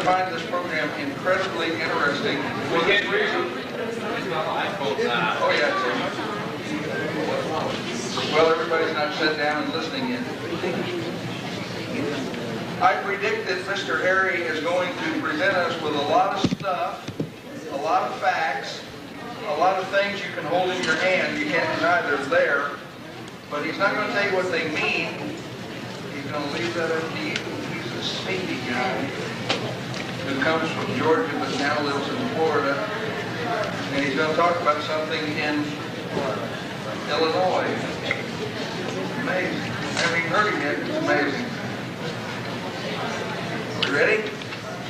find this program incredibly interesting for this reason. Oh, yeah. Well, everybody's not sat down and listening yet. I predict that Mr. Harry is going to present us with a lot of stuff, a lot of facts, a lot of things you can hold in your hand. You can't deny they're there, but he's not going to tell you what they mean. He's going to leave that up to you. He's a sneaky guy who comes from Georgia but now lives in Florida, and he's going to talk about something in Illinois. Amazing. I haven't even heard him yet. It's amazing. You ready?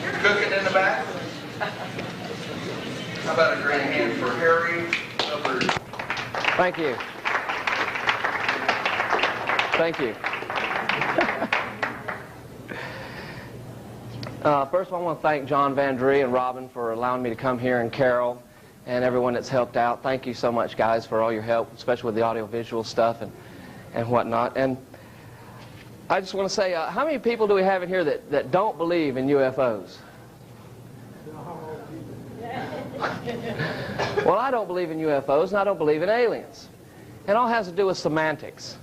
You're cooking in the back? How about a great hand for Harry Hubbard? Thank you. Thank you. First of all, I want to thank John Van Dree and Robin for allowing me to come here, and Carol and everyone that's helped out. Thank you so much, guys, for all your help, especially with the audiovisual stuff and whatnot. And I just want to say, how many people do we have in here that don't believe in UFOs? Well, I don't believe in UFOs, and I don't believe in aliens. It all has to do with semantics.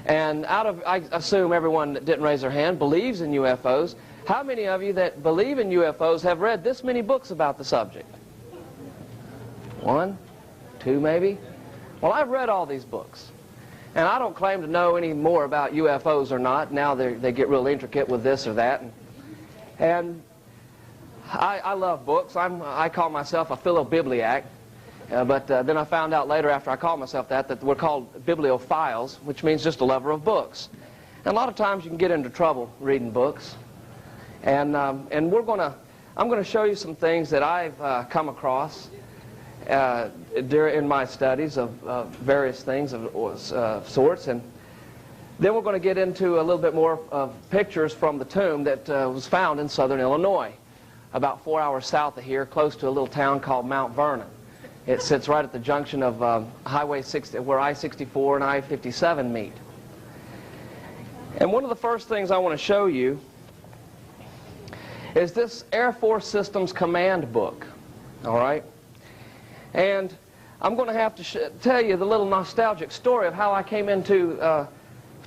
And I assume everyone that didn't raise their hand believes in UFOs. How many of you that believe in UFOs have read this many books about the subject? One? Two, maybe? Well, I've read all these books. And I don't claim to know any more about UFOs or not. Now they get real intricate with this or that. And I love books. I call myself a philobibliac. But then I found out later after I called myself that we're called bibliophiles, which means just a lover of books. And a lot of times you can get into trouble reading books. And I'm going to show you some things that I've come across in my studies of various things of sorts. And then we're going to get into a little bit more of pictures from the tomb that was found in southern Illinois, about 4 hours south of here, close to a little town called Mount Vernon. It sits right at the junction of Highway 60, where I-64 and I-57 meet. And one of the first things I want to show you is this Air Force Systems Command book, all right? And I'm going to have to tell you the little nostalgic story of how I came into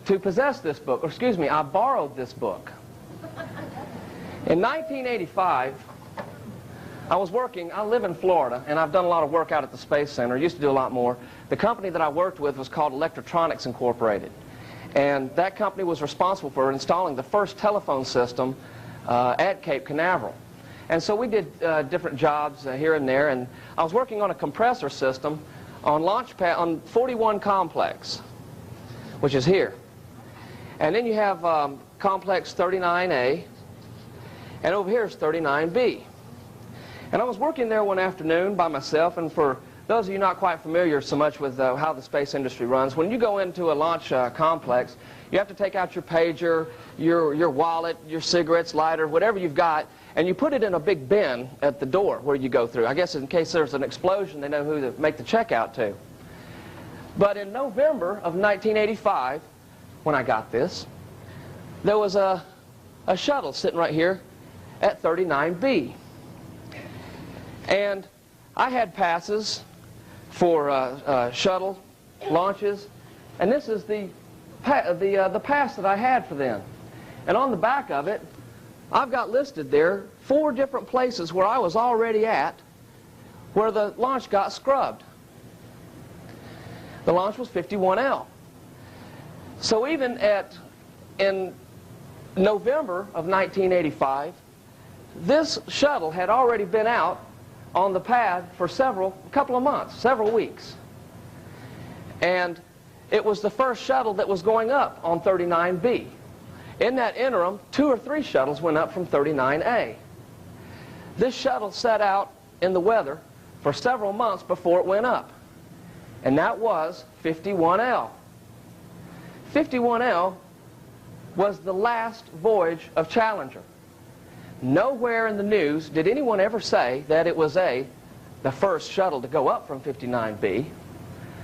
to possess this book. Or excuse me, I borrowed this book. In 1985, I was working. I live in Florida, and I've done a lot of work out at the Space Center. Used to do a lot more. The company that I worked with was called Electronics Incorporated. And that company was responsible for installing the first telephone system at Cape Canaveral. And so we did different jobs here and there, and I was working on a compressor system on launch pad on 41 complex, which is here. And then you have complex 39A, and over here is 39B. And I was working there one afternoon by myself, and for those of you not quite familiar so much with how the space industry runs, when you go into a launch complex, you have to take out your pager, your wallet, your cigarettes, lighter, whatever you've got, and you put it in a big bin at the door where you go through. I guess in case there's an explosion, they know who to make the checkout to. But in November of 1985, when I got this, there was a shuttle sitting right here at 39B. And I had passes for shuttle launches, and this is the pass that I had for them. And on the back of it, I've got listed there 4 different places where I was already at where the launch got scrubbed. The launch was 51L. So even in November of 1985, this shuttle had already been out on the pad for a couple of months, several weeks. And it was the first shuttle that was going up on 39B. In that interim, 2 or 3 shuttles went up from 39A. This shuttle sat out in the weather for several months before it went up. And that was 51L. 51L was the last voyage of Challenger. Nowhere in the news did anyone ever say that it was the first shuttle to go up from 59B,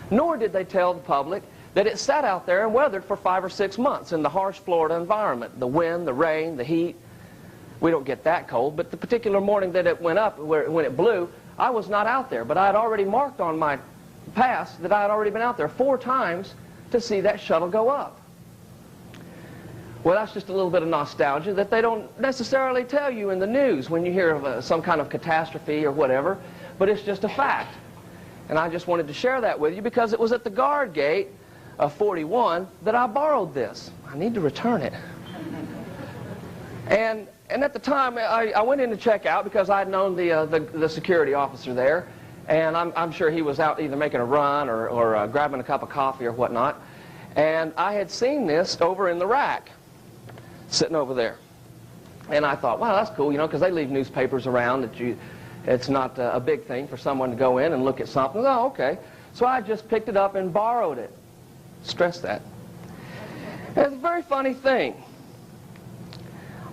nor did they tell the public that it sat out there and weathered for 5 or 6 months in the harsh Florida environment, the wind, the rain, the heat. we don't get that cold, but the particular morning that it went up, when it blew, I was not out there, but I had already marked on my pass that I had already been out there 4 times to see that shuttle go up. Well, that's just a little bit of nostalgia that they don't necessarily tell you in the news when you hear of some kind of catastrophe or whatever, but it's just a fact. And I just wanted to share that with you because it was at the guard gate of 41 that I borrowed this. I need to return it. And at the time, I went in to check out because I'd known the security officer there, and I'm sure he was out either making a run or grabbing a cup of coffee or whatnot. And I had seen this over in the rack, sitting over there. And I thought, wow, that's cool, you know, because they leave newspapers around that it's not a big thing for someone to go in and look at something. Oh, okay. So I just picked it up and borrowed it. Stress that. And it's a very funny thing.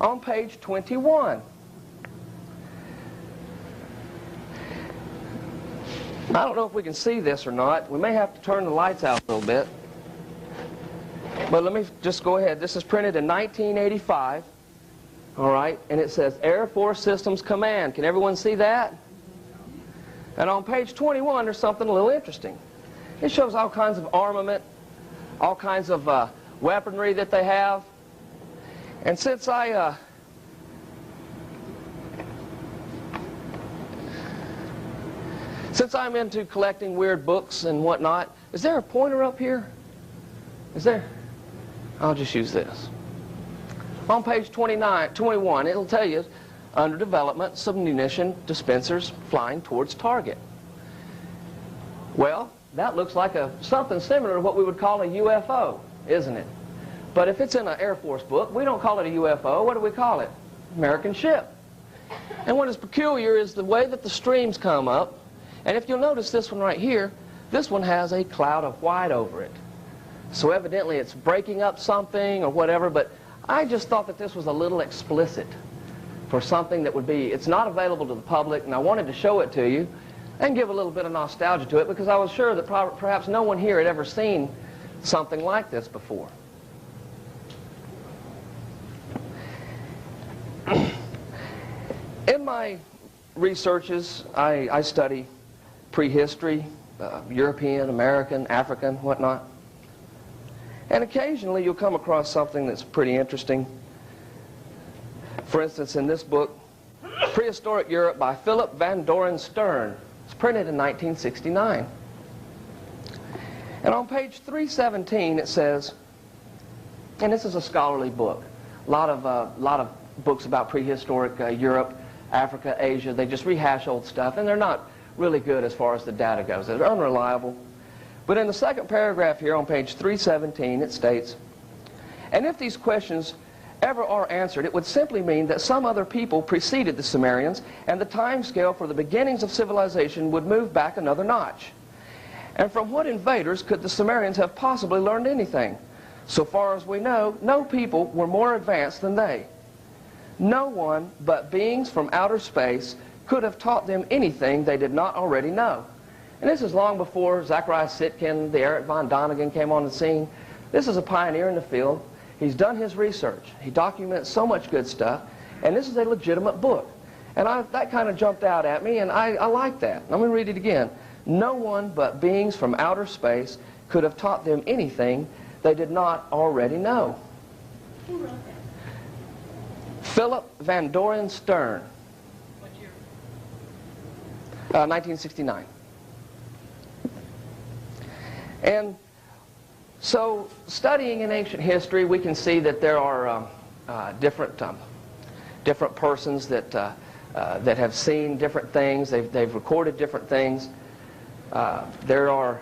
On page 21, I don't know if we can see this or not. We may have to turn the lights out a little bit. But let me just go ahead. This is printed in 1985. All right, and it says Air Force Systems Command. Can everyone see that? And on page 21, there's something a little interesting. It shows all kinds of armament, all kinds of weaponry that they have. And since I'm into collecting weird books and whatnot, is there a pointer up here? Is there? I'll just use this. On page 21, it'll tell you, under development, submunition dispensers flying towards target. Well, that looks like something similar to what we would call a UFO, isn't it? But if it's in an Air Force book, we don't call it a UFO. What do we call it? American ship. And what is peculiar is the way that the streams come up. And if you'll notice this one right here, this one has a cloud of white over it. So evidently it's breaking up something or whatever, but I just thought that this was a little explicit for something that would be, it's not available to the public, and I wanted to show it to you and give a little bit of nostalgia to it because I was sure that perhaps no one here had ever seen something like this before. In my researches, I study prehistory, European, American, African, whatnot. And occasionally you'll come across something that's pretty interesting. For instance, in this book, Prehistoric Europe by Philip Van Doren Stern. It's printed in 1969. And on page 317 it says, and this is a scholarly book, a lot of books about prehistoric Europe, Africa, Asia. They just rehash old stuff, and they're not really good as far as the data goes. They're unreliable. But in the second paragraph here on page 317 it states, and if these questions ever are answered, it would simply mean that some other people preceded the Sumerians, and the time scale for the beginnings of civilization would move back another notch. And from what invaders could the Sumerians have possibly learned anything? So far as we know, no people were more advanced than they. No one but beings from outer space could have taught them anything they did not already know. And this is long before Zachariah Sitkin, the Eric von Däniken came on the scene. This is a pioneer in the field. He's done his research. He documents so much good stuff. And this is a legitimate book. And that kind of jumped out at me, and I like that. Let me read it again. No one but beings from outer space could have taught them anything they did not already know. Who wrote that? Philip Van Doren Stern. What year? 1969. And so, studying in ancient history, we can see that there are different persons that have seen different things. They've recorded different things. There are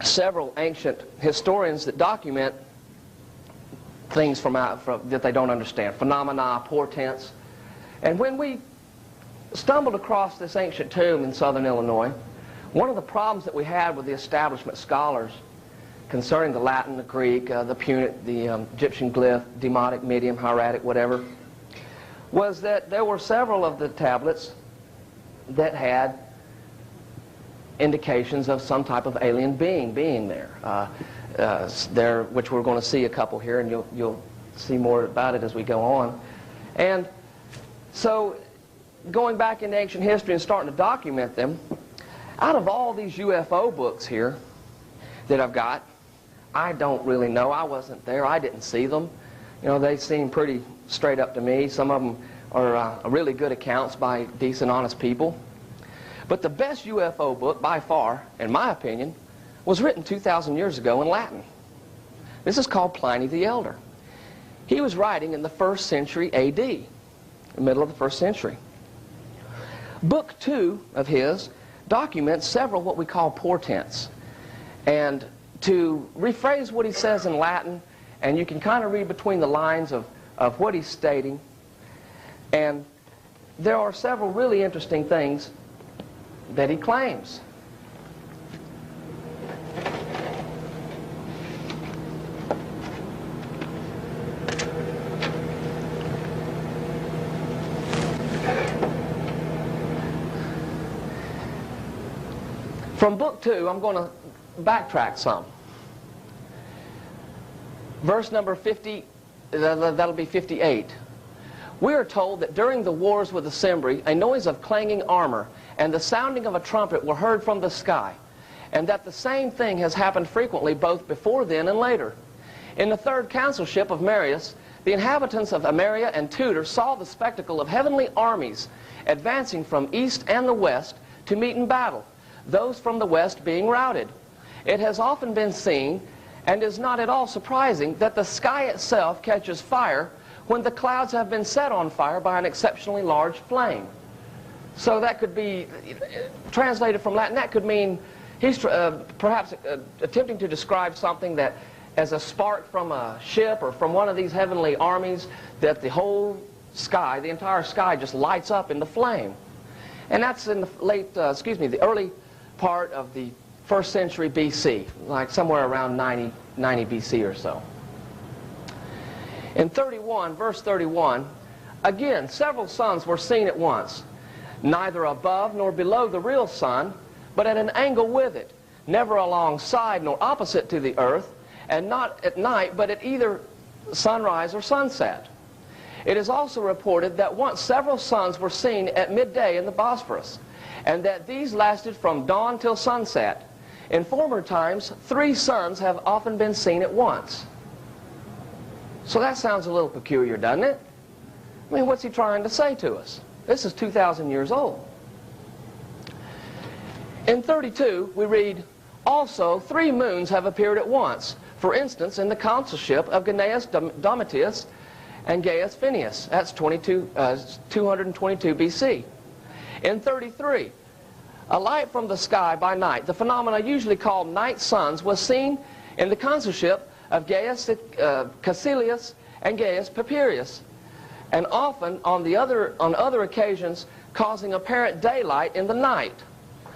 several ancient historians that document things that they don't understand, phenomena, portents. And when we stumbled across this ancient tomb in southern Illinois, one of the problems that we had with the establishment scholars concerning the Latin, the Greek, the Punic, the Egyptian glyph, Demotic, Medium, Hieratic, whatever, was that there were several of the tablets that had indications of some type of alien being there. Which we're going to see a couple here, and you'll see more about it as we go on. And so, going back into ancient history and starting to document them, out of all these UFO books here that I've got, I don't really know. I wasn't there. I didn't see them. You know, they seem pretty straight up to me. Some of them are really good accounts by decent, honest people. But the best UFO book, by far, in my opinion, was written 2,000 years ago in Latin. This is called Pliny the Elder. He was writing in the 1st century A.D., the middle of the 1st century. Book 2 of his documents several what we call portents. And to rephrase what he says in Latin, and you can kind of read between the lines of what he's stating, and there are several really interesting things that he claims. From book 2, I'm going to backtrack some. Verse number 50, that'll be 58. We are told that during the wars with the Cimbri, a noise of clanging armor and the sounding of a trumpet were heard from the sky, and that the same thing has happened frequently both before then and later. In the 3rd consulship of Marius, the inhabitants of Ameria and Tudor saw the spectacle of heavenly armies advancing from east and the west to meet in battle, those from the west being routed. It has often been seen, and is not at all surprising, that the sky itself catches fire when the clouds have been set on fire by an exceptionally large flame. So that could be, translated from Latin, that could mean he's perhaps attempting to describe something that as a spark from a ship or from one of these heavenly armies, that the whole sky, the entire sky just lights up into flame. And that's in the the early part of the 1st century BC, like somewhere around 90 BC or so. In 31, verse 31, again, several suns were seen at once, neither above nor below the real sun, but at an angle with it, never alongside nor opposite to the earth, and not at night, but at either sunrise or sunset. It is also reported that once several suns were seen at midday in the Bosphorus, and that these lasted from dawn till sunset. In former times, 3 suns have often been seen at once. So that sounds a little peculiar, doesn't it? I mean, what's he trying to say to us? This is 2,000 years old. In 32, we read, also 3 moons have appeared at once. For instance, in the consulship of Gnaeus Domitius and Gaius Phineas. That's 222 BC. In 33, a light from the sky by night, the phenomena usually called night suns, was seen in the consulship of Gaius Caecilius and Gaius Papirius, and often on other occasions causing apparent daylight in the night.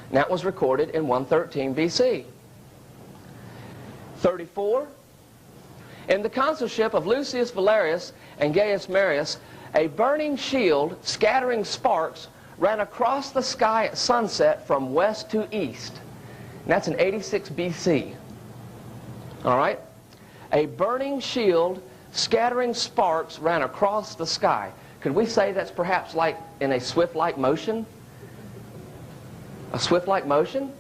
And that was recorded in 113 BC. 34, in the consulship of Lucius Valerius and Gaius Marius, a burning shield scattering sparks ran across the sky at sunset from west to east. And that's in 86 BC. All right? A burning shield scattering sparks ran across the sky. Could we say that's perhaps like in a swift-like motion? A swift-like motion?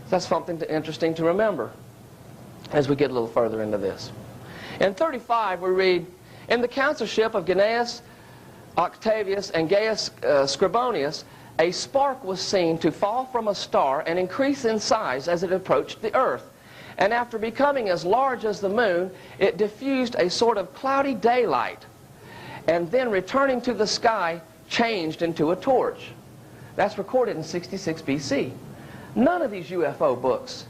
That's something interesting to remember as we get a little further into this. In 35, we read, in the consulship of Gnaeus Octavius and Gaius Scribonius, a spark was seen to fall from a star and increase in size as it approached the earth. And after becoming as large as the moon, it diffused a sort of cloudy daylight, and then returning to the sky, changed into a torch. That's recorded in 66 BC. None of these UFO books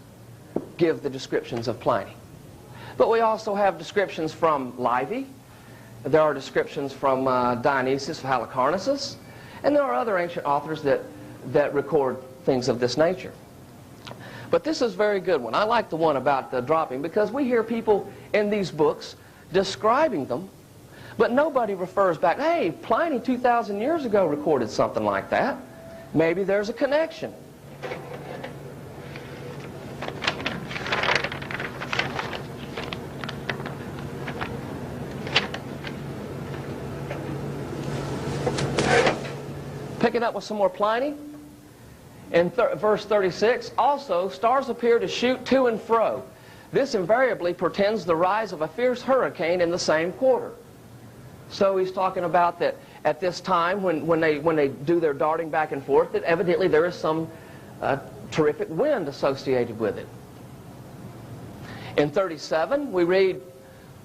give the descriptions of Pliny. But we also have descriptions from Livy. There are descriptions from Dionysius of Halicarnassus, and there are other ancient authors that record things of this nature. But this is a very good one. I like the one about the dropping, because we hear people in these books describing them, but nobody refers back, hey, Pliny 2,000 years ago recorded something like that. Maybe there's a connection. Picking up with some more Pliny, in verse 36, also stars appear to shoot to and fro. This invariably portends the rise of a fierce hurricane in the same quarter. So he's talking about that at this time when they do their darting back and forth, that evidently there is some terrific wind associated with it. In 37, we read,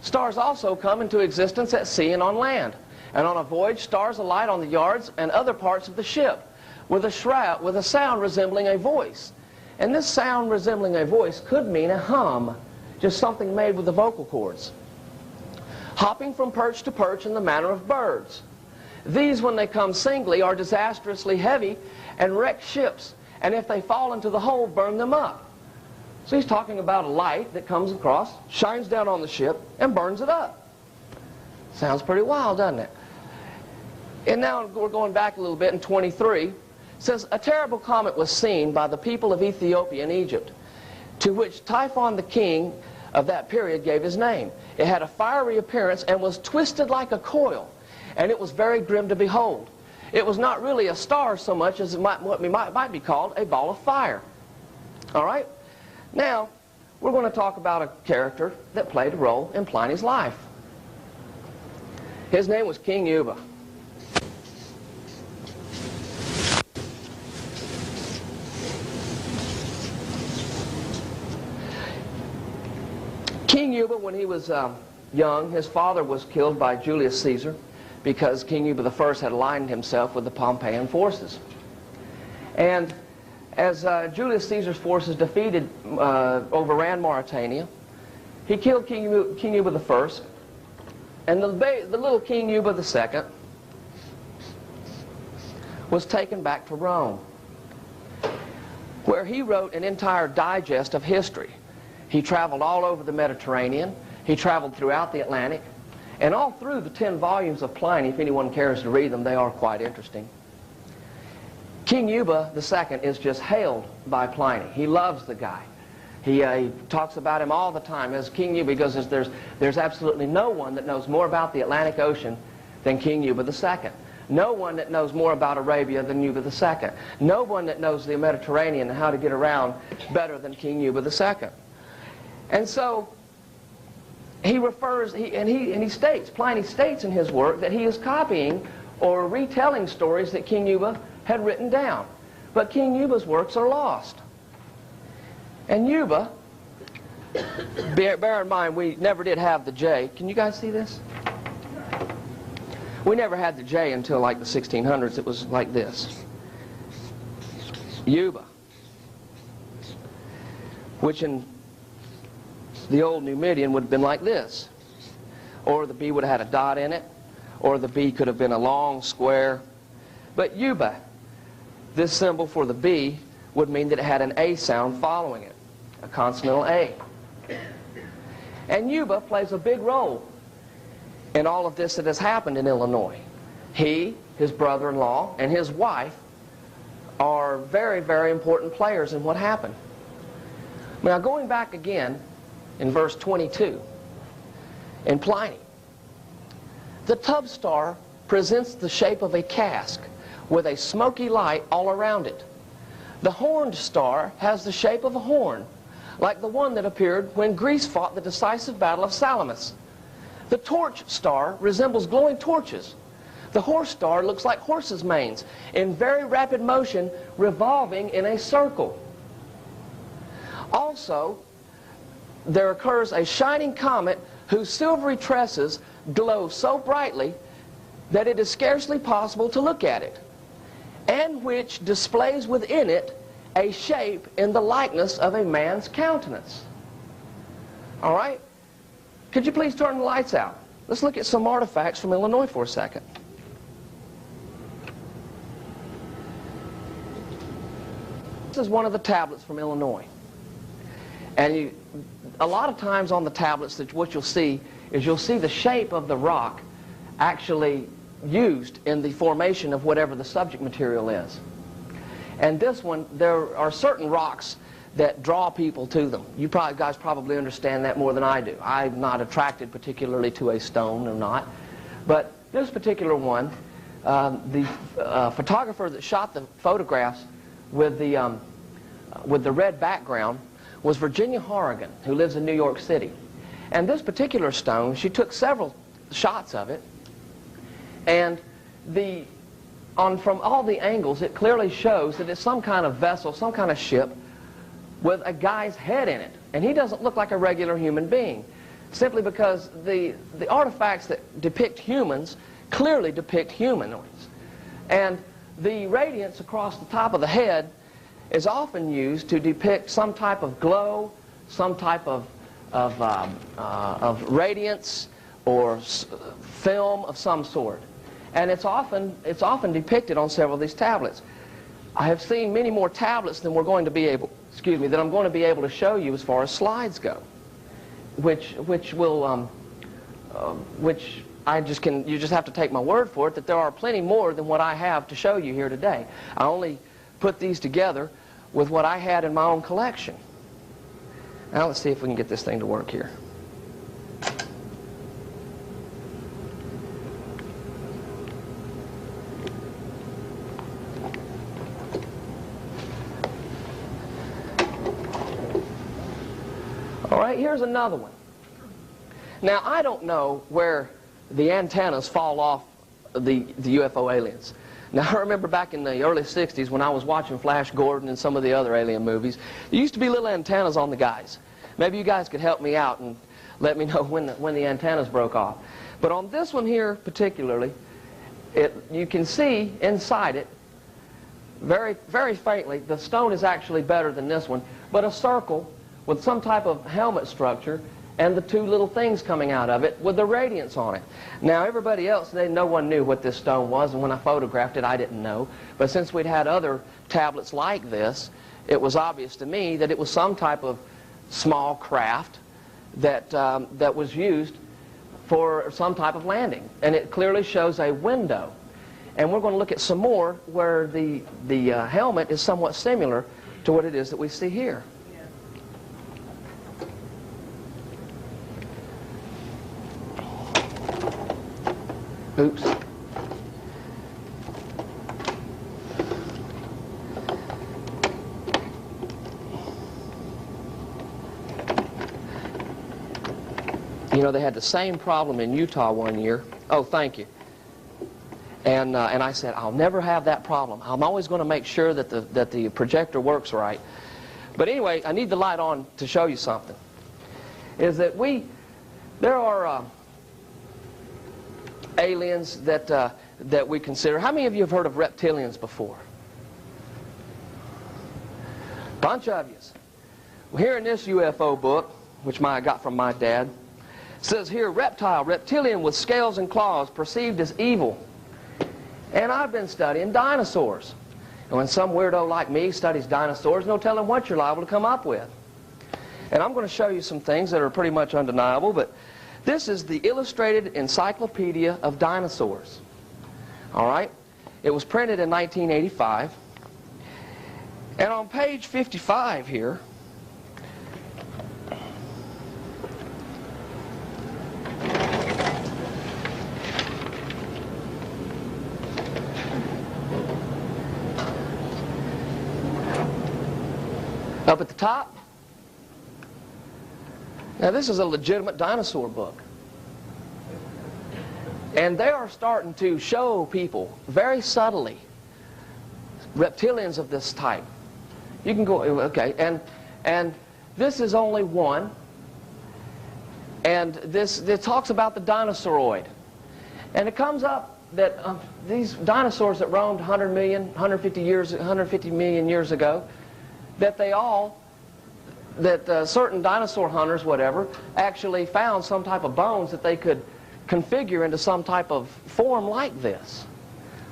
stars also come into existence at sea and on land, and on a voyage stars alight on the yards and other parts of the ship, with a sound resembling a voice. And this sound resembling a voice could mean a hum, just something made with the vocal cords. Hopping from perch to perch in the manner of birds. These, when they come singly, are disastrously heavy and wreck ships, and if they fall into the hold, burn them up. So he's talking about a light that comes across, shines down on the ship, and burns it up. Sounds pretty wild, doesn't it? And now we're going back a little bit in 23. It says, a terrible comet was seen by the people of Ethiopia and Egypt, to which Typhon the king of that period gave his name. It had a fiery appearance and was twisted like a coil, and it was very grim to behold. It was not really a star so much as what might be called a ball of fire. All right? Now, we're going to talk about a character that played a role in Pliny's life. His name was King Yuba. King Yuba, when he was young, his father was killed by Julius Caesar because King Yuba I had aligned himself with the Pompeian forces. And as Julius Caesar's forces overran Mauritania, he killed King Yuba I, and the little King Yuba II was taken back to Rome, where he wrote an entire digest of history. He traveled all over the Mediterranean. He traveled throughout the Atlantic. And all through the 10 volumes of Pliny, if anyone cares to read them, they are quite interesting. King Yuba II is just hailed by Pliny. He loves the guy. He talks about him all the time as King Yuba. He goes, there's absolutely no one that knows more about the Atlantic Ocean than King Yuba II. No one that knows more about Arabia than Yuba II. No one that knows the Mediterranean and how to get around better than King Yuba II. And so he refers, Pliny states in his work that he is copying or retelling stories that King Yuba had written down. But King Yuba's works are lost. And Yuba, bear in mind, we never did have the J. Can you guys see this? We never had the J until like the 1600s. It was like this. Yuba, which in the old Numidian would have been like this. Or the B would have had a dot in it, or the B could have been a long square. But Yuba, this symbol for the B, would mean that it had an A sound following it, a consonantal A. And Yuba plays a big role in all of this that has happened in Illinois. He, his brother-in-law, and his wife are very, very important players in what happened. Now, going back again, in verse 22, in Pliny, the tub star presents the shape of a cask with a smoky light all around it. The horned star has the shape of a horn, like the one that appeared when Greece fought the decisive battle of Salamis. The torch star resembles glowing torches. The horse star looks like horses' manes, in very rapid motion, revolving in a circle. Also, there occurs a shining comet whose silvery tresses glow so brightly that it is scarcely possible to look at it, and which displays within it a shape in the likeness of a man's countenance. All right? Could you please turn the lights out? Let's look at some artifacts from Illinois for a second. This is one of the tablets from Illinois. And a lot of times on the tablets, what you'll see is you'll see the shape of the rock actually used in the formation of whatever the subject material is. And this one, there are certain rocks that draw people to them. You guys probably understand that more than I do. I'm not attracted particularly to a stone or not. But this particular one the photographer that shot the photographs with the red background was Virginia Horrigan, who lives in New York City. And this particular stone, she took several shots of it, and from all the angles, it clearly shows that it's some kind of vessel, some kind of ship with a guy's head in it. And he doesn't look like a regular human being, simply because the artifacts that depict humans clearly depict humanoids. And the radiance across the top of the head is often used to depict some type of glow, some type of radiance or film of some sort. And it's often depicted on several of these tablets. I have seen many more tablets than I'm going to be able to show you as far as slides go, which you just have to take my word for it that there are plenty more than what I have to show you here today. I only put these together with what I had in my own collection. Now let's see if we can get this thing to work here. All right, here's another one. Now, I don't know where the antennas fall off the UFO aliens. Now, I remember back in the early 60s when I was watching Flash Gordon and some of the other alien movies, there used to be little antennas on the guys. Maybe you guys could help me out and let me know when the antennas broke off. But on this one here particularly, you can see inside it, very, very faintly, the stone is actually better than this one, but a circle with some type of helmet structure and the two little things coming out of it with the radiance on it. Now, everybody else, no one knew what this stone was, and when I photographed it, I didn't know. But since we'd had other tablets like this, it was obvious to me that it was some type of small craft that was used for some type of landing. And it clearly shows a window. And we're going to look at some more where the helmet is somewhat similar to what it is that we see here. Oops. You know, they had the same problem in Utah one year. Oh, thank you. And I said, I'll never have that problem. I'm always going to make sure that the projector works right. But anyway, I need the light on to show you something. Is that there are aliens that we consider. How many of you have heard of reptilians before? Bunch of you. Well, here in this UFO book, which I got from my dad, it says here, reptilian with scales and claws, perceived as evil. And I've been studying dinosaurs. And when some weirdo like me studies dinosaurs, no telling what you're liable to come up with. And I'm going to show you some things that are pretty much undeniable, but this is the Illustrated Encyclopedia of Dinosaurs. All right? It was printed in 1985. And on page 55 here, up at the top, now this is a legitimate dinosaur book. And they are starting to show people very subtly reptilians of this type. You can go, okay, and this is only one. And it talks about the dinosauroid. And it comes up that these dinosaurs that roamed 100 million, 150 million years ago, that certain dinosaur hunters, whatever, actually found some type of bones that they could configure into some type of form like this.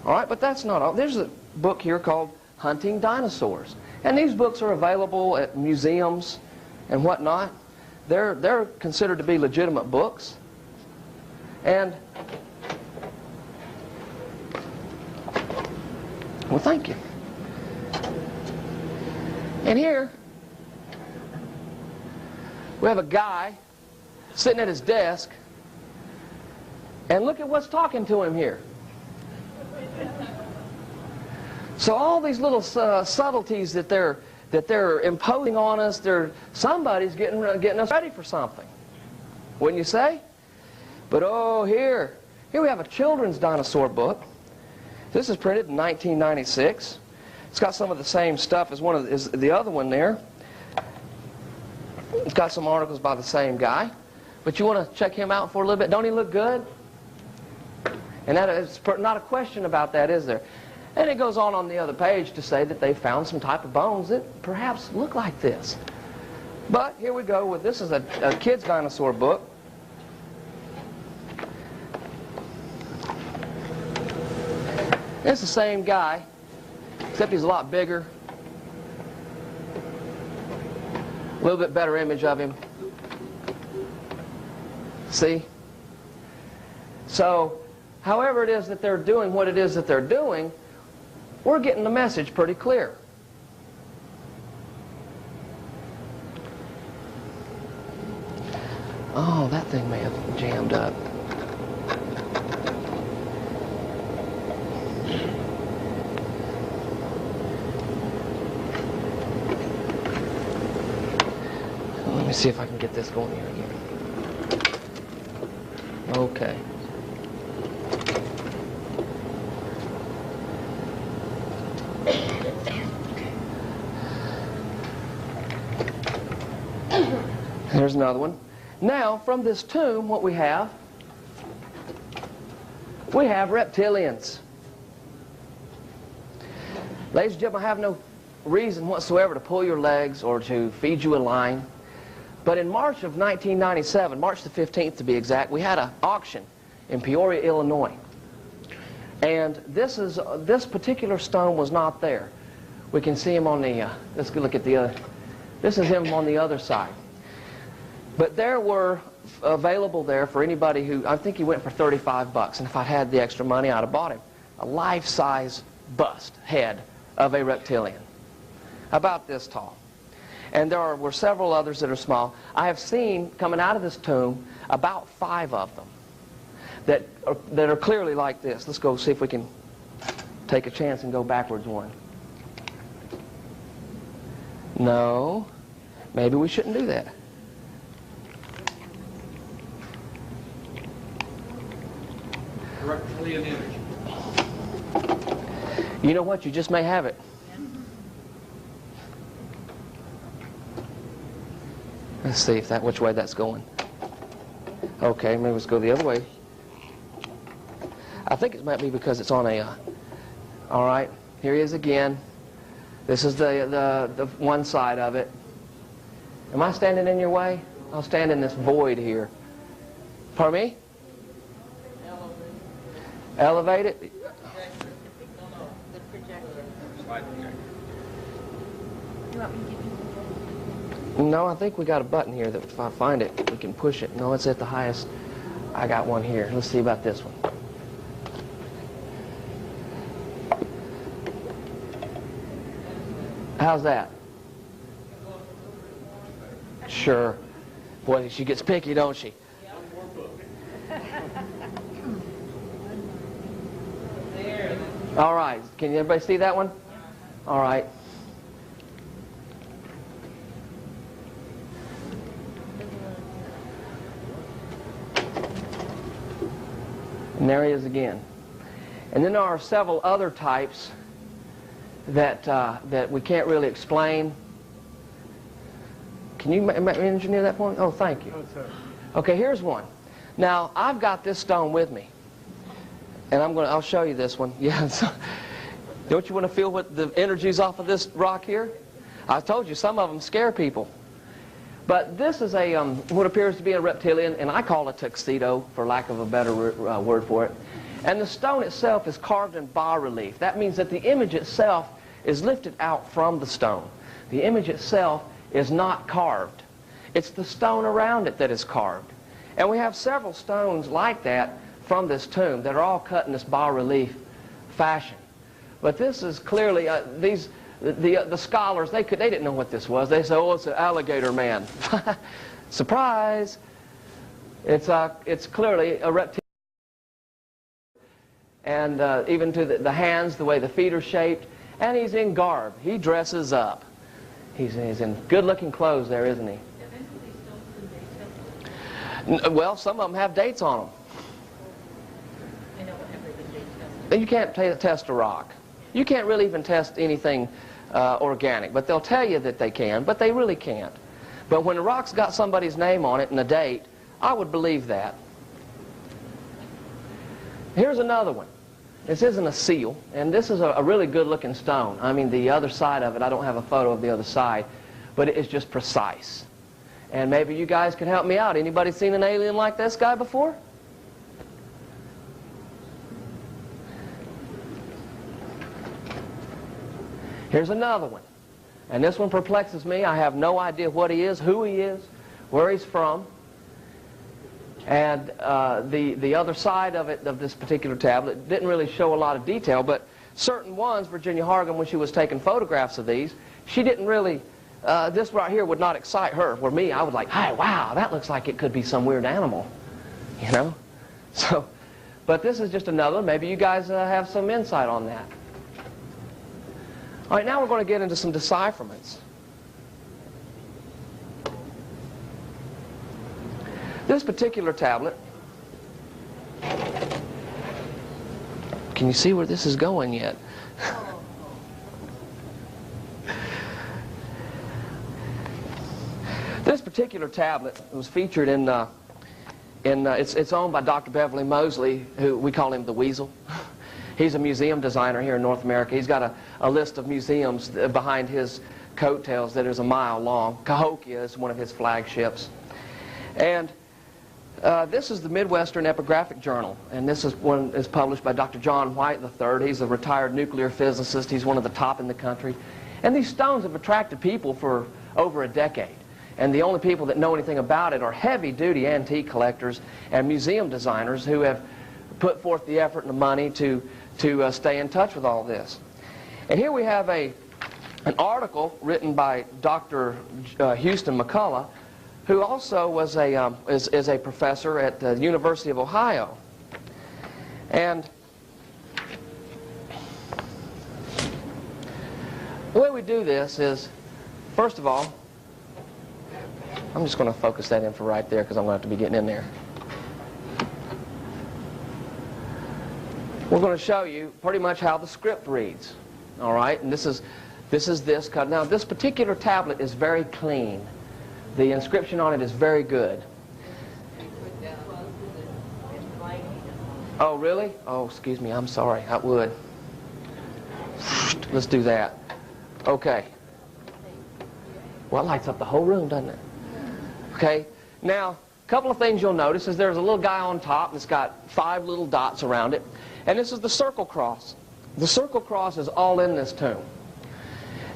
All right, but that's not all. There's a book here called Hunting Dinosaurs. And these books are available at museums and whatnot. They're considered to be legitimate books. And, well, thank you. And here, we have a guy sitting at his desk, and look at what's talking to him here. So all these little subtleties that they're imposing on us, somebody's getting us ready for something, wouldn't you say? But oh, here we have a children's dinosaur book. This is printed in 1996. It's got some of the same stuff as the other one there. It's got some articles by the same guy. But you want to check him out for a little bit. Don't he look good? And that is not a question about that, is there? And it goes on the other page to say that they found some type of bones that perhaps look like this. But here we go with this is a kid's dinosaur book. It's the same guy, except he's a lot bigger. A little bit better image of him. See? So, however it is that they're doing what it is that they're doing, we're getting the message pretty clear. Oh, that thing may have jammed up. Let me see if I can get this going here again. Okay. There's another one. Now, from this tomb, what we have reptilians. Ladies and gentlemen, I have no reason whatsoever to pull your legs or to feed you a line. But in March of 1997, March the 15th to be exact, we had an auction in Peoria, Illinois. And this particular stone was not there. We can see him on the, let's go look at the other. This is him on the other side. But there were available there for anybody who, I think he went for 35 bucks. And if I had the extra money, I'd have bought him a life-size bust head of a reptilian. About this tall. And there were several others that are small. I have seen, coming out of this tomb, about 5 of them that are clearly like this. Let's go see if we can take a chance and go backwards one. No. Maybe we shouldn't do that. Reptilian image. You know what? You just may have it. Let's see if which way that's going. Okay, maybe let's go the other way. I think it might be because it's on a... all right, here he is again. This is the one side of it. Am I standing in your way? I'll stand in this void here. Pardon me? Elevate it? The projector. Slide projector. You want me to give you No, I think we got a button here that if I find it, we can push it. No, it's at the highest. I got one here. Let's see about this one. How's that? Sure. Boy, she gets picky, don't she? All right. Can everybody see that one? All right. And there he is again. And then there are several other types that we can't really explain. Can you engineer that for me? Oh, thank you. Okay, here's one. Now, I've got this stone with me. And I'll show you this one. Yeah. Don't you want to feel what the energy's off of this rock here? I told you, some of them scare people. But this is a what appears to be a reptilian, and I call it tuxedo, for lack of a better word for it. And the stone itself is carved in bas-relief. That means that the image itself is lifted out from the stone. The image itself is not carved. It's the stone around it that is carved. And we have several stones like that from this tomb that are all cut in this bas-relief fashion. But this is clearly, the scholars, they didn't know what this was. They said, oh, it's an alligator man. Surprise! It's clearly a reptilian. And even to the hands, the way the feet are shaped. And he's in garb. He dresses up. He's in good-looking clothes there, isn't he? Well, some of them have dates on them. You can't test a rock. You can't really even test anything organic, but they'll tell you that they can, but they really can't. But when a rock's got somebody's name on it and a date, I would believe that. Here's another one. This isn't a seal, and this is a really good-looking stone. I mean, the other side of it, I don't have a photo of the other side, but it's just precise. And maybe you guys can help me out. Anybody seen an alien like this guy before? Here's another one. And this one perplexes me. I have no idea what he is, who he is, where he's from. And the other side of it, of this particular tablet, didn't really show a lot of detail, but certain ones, Virginia Hargan, when she was taking photographs of these, she didn't really, this right here would not excite her. Where me, I was like, hey, wow, that looks like it could be some weird animal, you know? So, but this is just another one. Maybe you guys have some insight on that. All right, now we're going to get into some decipherments. This particular tablet, can you see where this is going yet? This particular tablet was featured it's owned by Dr. Beverly Mosley, who we call him the Weasel. He's a museum designer here in North America. He's got a list of museums behind his coattails that is a mile long. Cahokia is one of his flagships. And this is the Midwestern Epigraphic Journal, and this is one is published by Dr. John White III. He's a retired nuclear physicist. He's one of the top in the country. And these stones have attracted people for over a decade. And the only people that know anything about it are heavy-duty antique collectors and museum designers who have put forth the effort and the money to stay in touch with all this. And here we have an article written by Dr. Houston McCullough, who also was is a professor at the University of Ohio. And the way we do this is, first of all, I'm just going to focus that in for right there because I'm going to have to be getting in there. We're going to show you pretty much how the script reads. All right, and this is this cut. Now, this particular tablet is very clean. The inscription on it is very good. Oh, really? Oh, excuse me. I'm sorry. I would. Let's do that. Okay. Well, it lights up the whole room, doesn't it? Okay. Now, a couple of things you'll notice is there's a little guy on top that's got 5 little dots around it. And this is the circle cross. The circle cross is all in this tomb.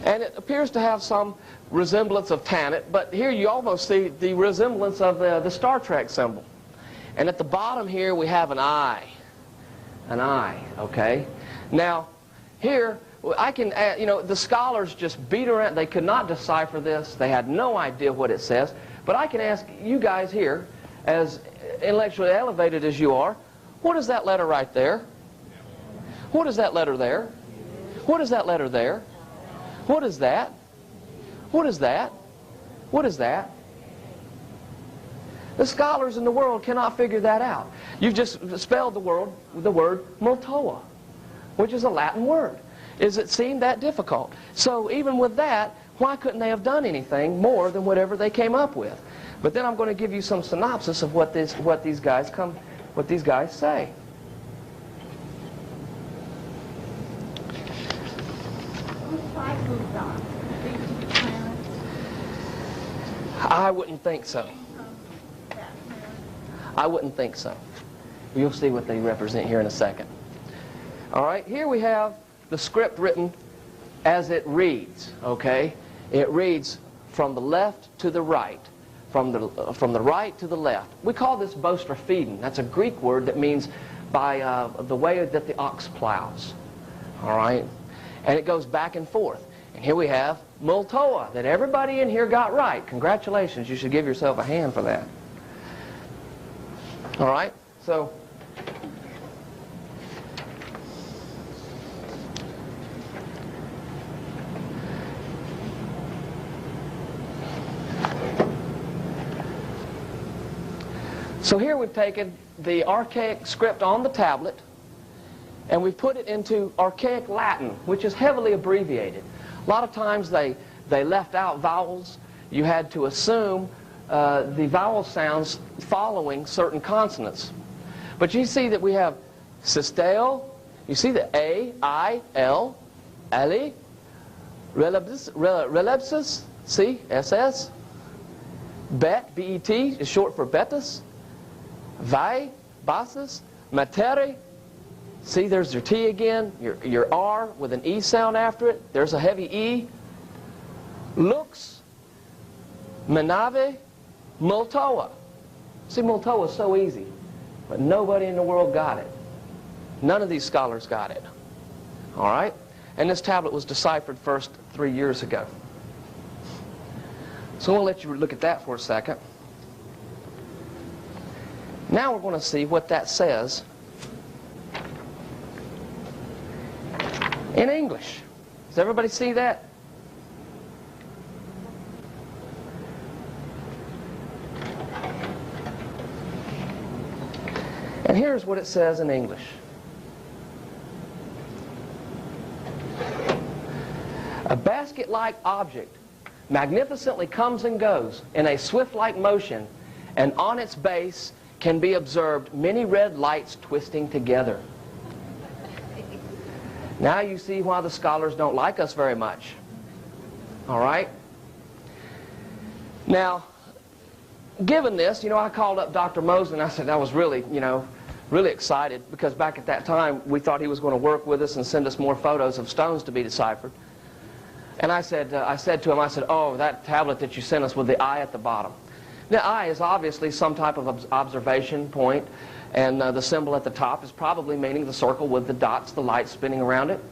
And it appears to have some resemblance of Tanit, but here you almost see the resemblance of the Star Trek symbol. And at the bottom here we have an eye. An eye, okay? Now, here, I can, the scholars just beat around. They could not decipher this. They had no idea what it says. But I can ask you guys here, as intellectually elevated as you are, what is that letter right there? What is that letter there? What is that letter there? What is that? What is that? What is that? The scholars in the world cannot figure that out. You've just spelled the word Multoa, which is a Latin word. Does it seem that difficult? So even with that, why couldn't they have done anything more than whatever they came up with? But then I'm going to give you some synopsis of what these guys say. I wouldn't think so. I wouldn't think so. You'll see what they represent here in a second. All right, here we have the script written as it reads, okay? It reads from the left to the right, from the right to the left. We call this bostrapheden. That's a Greek word that means by the way that the ox plows, all right? And it goes back and forth. And here we have Multoa, that everybody in here got right. Congratulations, you should give yourself a hand for that. All right, so So here we've taken the archaic script on the tablet and we've put it into archaic Latin, which is heavily abbreviated. A lot of times they left out vowels. You had to assume the vowel sounds following certain consonants. But you see that we have systeo, you see the A, I, L, Ali, relebsis, see, SS, bet, B-E-T, is short for betus, vai, basis, materi, see there's your T again, your R with an E sound after it, there's a heavy E, lux, menave, multoa. See, multoa is so easy, but nobody in the world got it. None of these scholars got it. All right? And this tablet was deciphered first 3 years ago. So I'm going to let you look at that for a second. Now we're going to see what that says in English. Does everybody see that? And here's what it says in English. A basket-like object magnificently comes and goes in a swift-like motion, and on its base can be observed many red lights twisting together. Now you see why the scholars don't like us very much. All right? Now, given this, I called up Dr. Mosley and I said I was really, really excited because back at that time we thought he was going to work with us and send us more photos of stones to be deciphered. And I said to him, oh, that tablet that you sent us with the eye at the bottom. The eye is obviously some type of observation point, and the symbol at the top is probably meaning the circle with the dots, the lights spinning around it.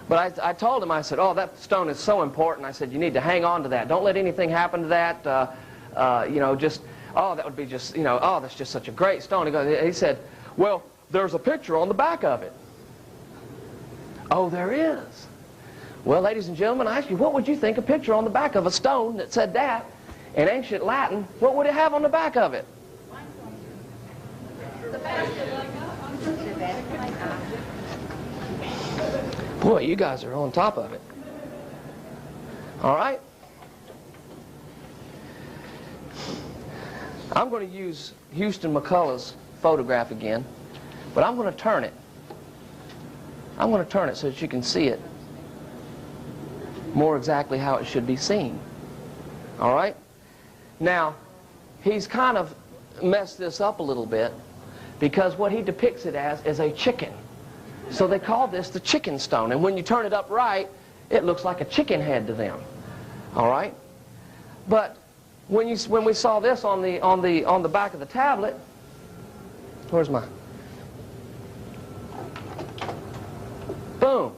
But I told him, I said, oh, that stone is so important. I said, you need to hang on to that. Don't let anything happen to that. Oh, that would be just, oh, that's just such a great stone. He said, well, there's a picture on the back of it. Oh, there is. Well, ladies and gentlemen, I ask you, what would you think a picture on the back of a stone that said that in ancient Latin, what would it have on the back of it? Boy, you guys are on top of it. All right? I'm going to use Houston McCullough's photograph again, but I'm going to turn it. I'm going to turn it so that you can see it more exactly how it should be seen. All right? Now, he's kind of messed this up a little bit because what he depicts it as is a chicken. So they call this the chicken stone. And when you turn it up right, it looks like a chicken head to them. All right? But when we saw this on the back of the tablet, where's my? Boom.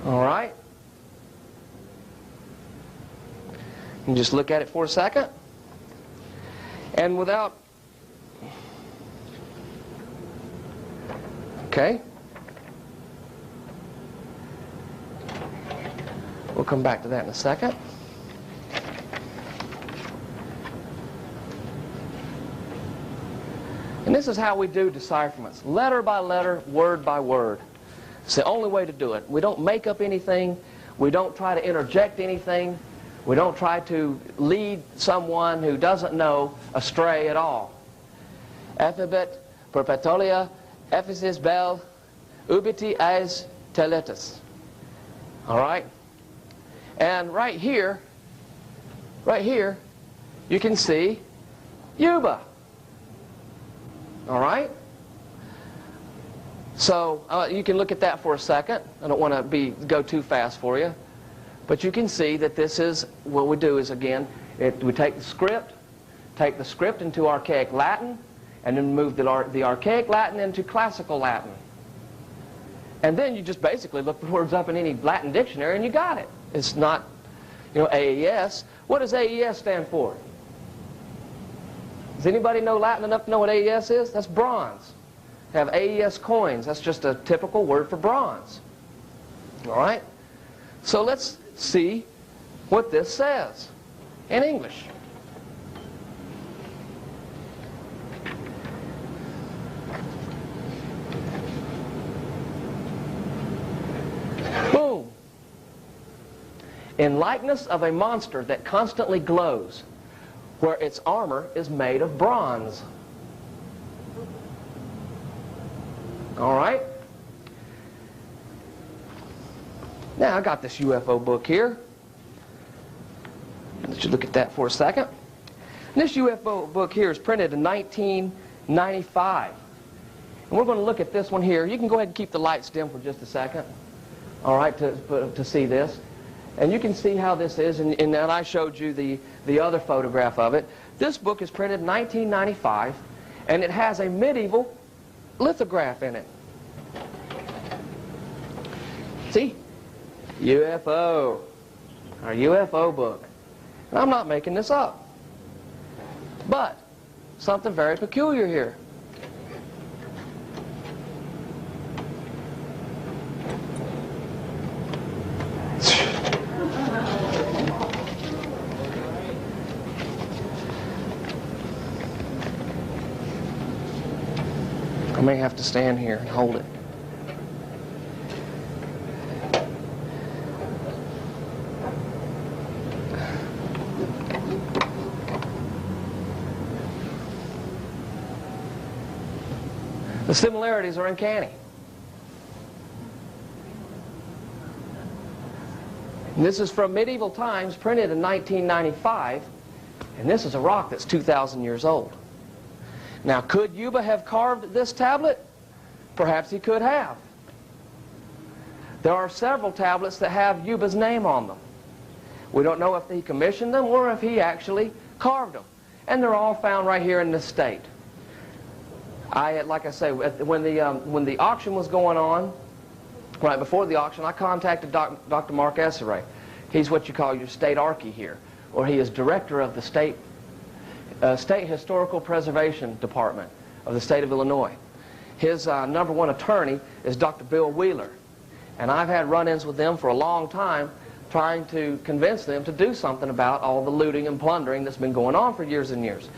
All right. You just look at it for a second. And without... Okay. We'll come back to that in a second. And this is how we do decipherments. Letter by letter, word by word. It's the only way to do it. We don't make up anything. We don't try to interject anything. We don't try to lead someone who doesn't know astray at all. Ephebet perpetualia Ephesus bel ubiti as teletus. All right? And right here, you can see Yuba. All right? So you can look at that for a second. I don't want to go too fast for you. But you can see that this is, what we do is, again, we take the script into archaic Latin, and then move the archaic Latin into classical Latin. And then you just basically look the words up in any Latin dictionary and you got it. It's not, AES. What does AES stand for? Does anybody know Latin enough to know what AES is? That's bronze. Have AES coins. That's just a typical word for bronze. All right? So let's see what this says in English. Boom. In likeness of a monster that constantly glows, where its armor is made of bronze. All right? Now, I got this UFO book here. Let's look at that for a second. And this UFO book here is printed in 1995. And we're going to look at this one here. You can go ahead and keep the lights dim for just a second, all right, to see this. And you can see how this is, and I showed you the other photograph of it. This book is printed in 1995, and it has a medieval lithograph in it. See? UFO. Our UFO book. And I'm not making this up. But something very peculiar here. I may have to stand here and hold it. The similarities are uncanny. And this is from medieval times, printed in 1995, and this is a rock that's 2,000 years old. Now, could Yuba have carved this tablet? Perhaps he could have. There are several tablets that have Yuba's name on them. We don't know if he commissioned them or if he actually carved them. And they're all found right here in this state. Like I say, when the auction was going on, right before the auction, I contacted Dr. Mark Esseray. He's what you call your state archie here, or he is director of the State Historical Preservation Department of the state of Illinois. His #1 attorney is Dr. Bill Wheeler, and I've had run-ins with them for a long time trying to convince them to do something about all the looting and plundering that's been going on for years and years.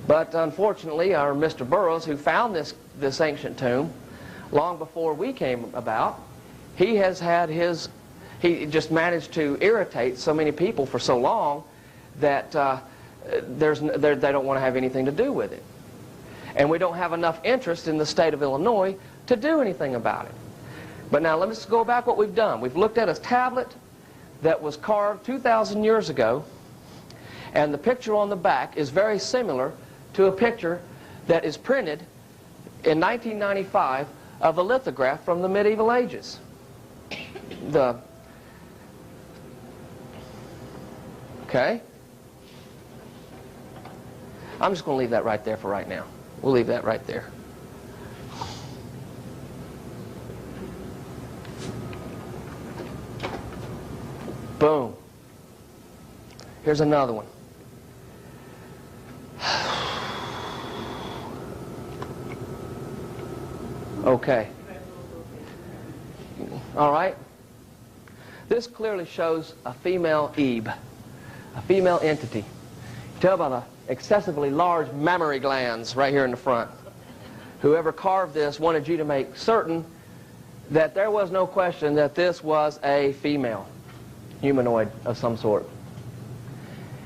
But unfortunately, our Mr. Burroughs, who found this ancient tomb long before we came about, he just managed to irritate so many people for so long that they don't want to have anything to do with it. And we don't have enough interest in the state of Illinois to do anything about it. But now let's go back what we've done. We've looked at a tablet that was carved 2,000 years ago, and the picture on the back is very similar to a picture that is printed in 1995 of a lithograph from the medieval ages. Okay? I'm just going to leave that right there for right now. We'll leave that right there. Boom. Here's another one. Okay. All right. This clearly shows a female Ebe, a female entity. Tell by the excessively large mammary glands right here in the front. Whoever carved this wanted you to make certain that there was no question that this was a female humanoid of some sort.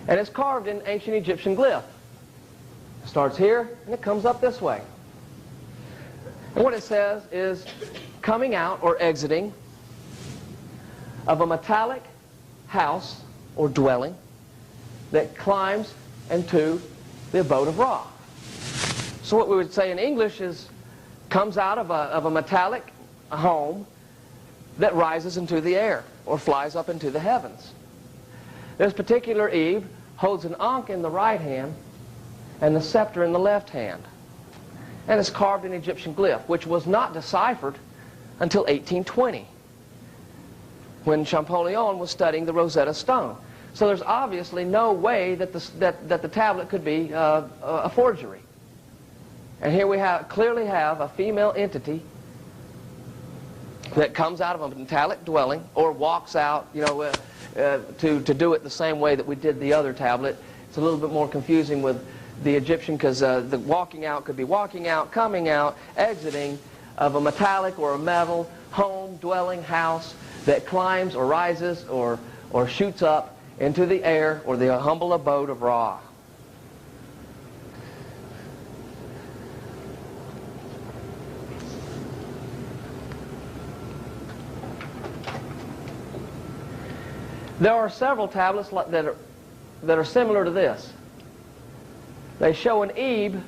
And it's carved in ancient Egyptian glyph. It starts here and it comes up this way. And what it says is coming out or exiting of a metallic house or dwelling that climbs into the abode of Ra. So what we would say in English is comes out of a metallic home that rises into the air or flies up into the heavens. This particular Eve holds an ankh in the right hand and the scepter in the left hand. And it's carved in Egyptian glyph, which was not deciphered until 1820, when Champollion was studying the Rosetta Stone. So there's obviously no way that the tablet could be a forgery. And here we clearly have a female entity that comes out of a metallic dwelling or walks out, you know, to do it the same way that we did the other tablet. It's a little bit more confusing with the Egyptian because the walking out could be walking out, coming out, exiting of a metallic or a metal home, dwelling, house that climbs or rises or shoots up into the air or the humble abode of Ra. There are several tablets that are similar to this. They show an Ebe.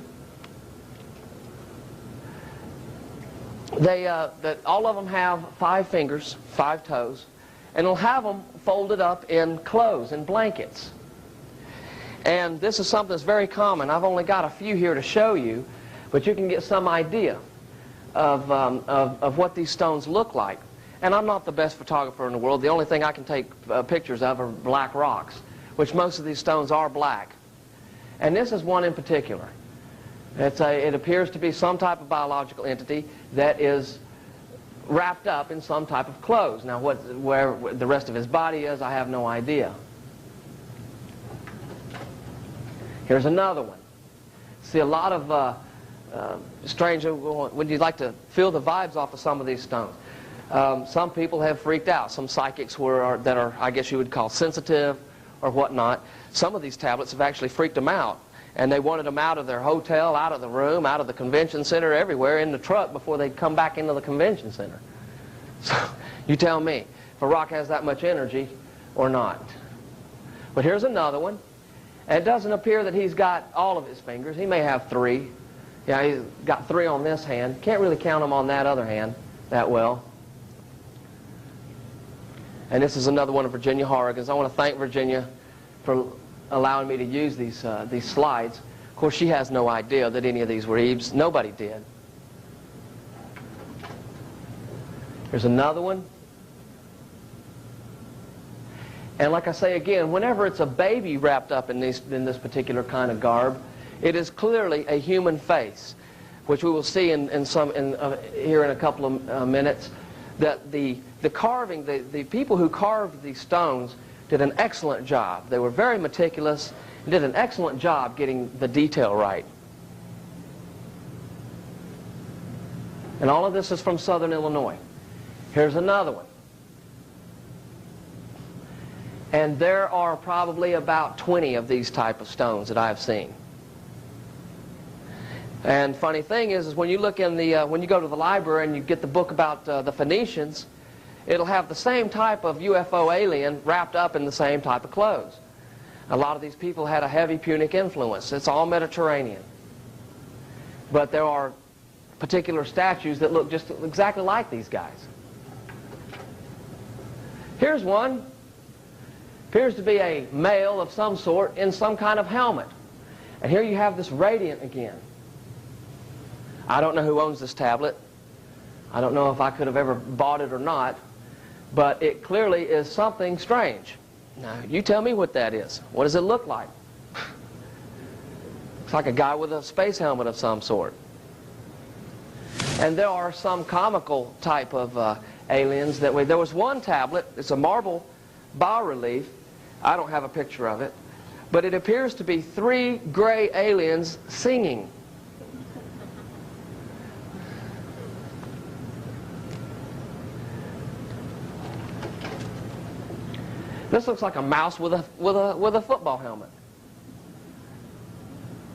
That all of them have 5 fingers, 5 toes, and they'll have them folded up in clothes, in blankets. And this is something that's very common. I've only got a few here to show you, but you can get some idea of what these stones look like. And I'm not the best photographer in the world. The only thing I can take pictures of are black rocks, which most of these stones are black. And this is one in particular. It appears to be some type of biological entity that is wrapped up in some type of clothes. Now, where the rest of his body is, I have no idea. Here's another one. See a lot of strange. Would you like to feel the vibes off of some of these stones? Some people have freaked out. Some psychics that are, I guess you would call sensitive or whatnot. Some of these tablets have actually freaked them out. And they wanted them out of their hotel, out of the room, out of the convention center, everywhere, in the truck before they'd come back into the convention center. So, you tell me if a rock has that much energy or not. But here's another one. And it doesn't appear that he's got all of his fingers. He may have 3. Yeah, he's got 3 on this hand. Can't really count them on that other hand that well. And this is another one of Virginia Horrigan's. I want to thank Virginia for allowing me to use these slides. Of course, she has no idea that any of these were Ebes. Nobody did. Here's another one. And like I say again, whenever it's a baby wrapped up in this particular kind of garb, it is clearly a human face, which we will see here in a couple of minutes. That the carving, the people who carved these stones did an excellent job. They were very meticulous and did an excellent job getting the detail right. And all of this is from Southern Illinois. Here's another one. And there are probably about 20 of these type of stones that I've seen. And funny thing is when you look in when you go to the library and you get the book about the Phoenicians, it'll have the same type of UFO alien wrapped up in the same type of clothes. A lot of these people had a heavy Punic influence. It's all Mediterranean. But there are particular statues that look just exactly like these guys. Here's one. Appears to be a male of some sort in some kind of helmet. And here you have this radiant again. I don't know who owns this tablet. I don't know if I could have ever bought it or not. But it clearly is something strange. Now, you tell me what that is. What does it look like? It's like a guy with a space helmet of some sort. And there are some comical type of aliens that way. There was one tablet. It's a marble bas-relief. I don't have a picture of it. But it appears to be 3 gray aliens singing. This looks like a mouse with a football helmet.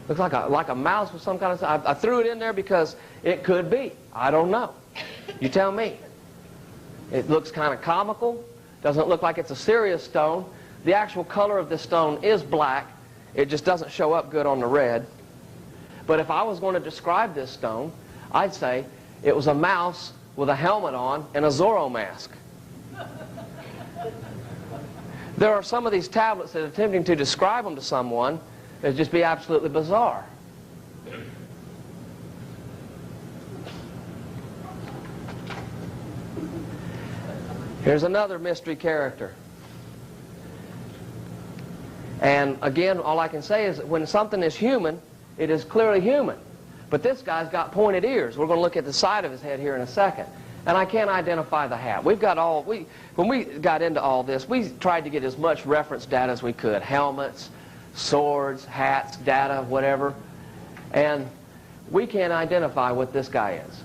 Looks like a mouse with some kind of... I threw it in there because it could be. I don't know. You tell me. It looks kind of comical. Doesn't look like it's a serious stone. The actual color of this stone is black. It just doesn't show up good on the red. But if I was going to describe this stone, I'd say it was a mouse with a helmet on and a Zorro mask. There are some of these tablets that are attempting to describe them to someone that just be absolutely bizarre. Here's another mystery character. And again, all I can say is that when something is human, it is clearly human. But this guy's got pointed ears. We're going to look at the side of his head here in a second. and I can't identify the hat. When we got into all this, we tried to get as much reference data as we could. Helmets, swords, hats, data, whatever. And we can't identify what this guy is.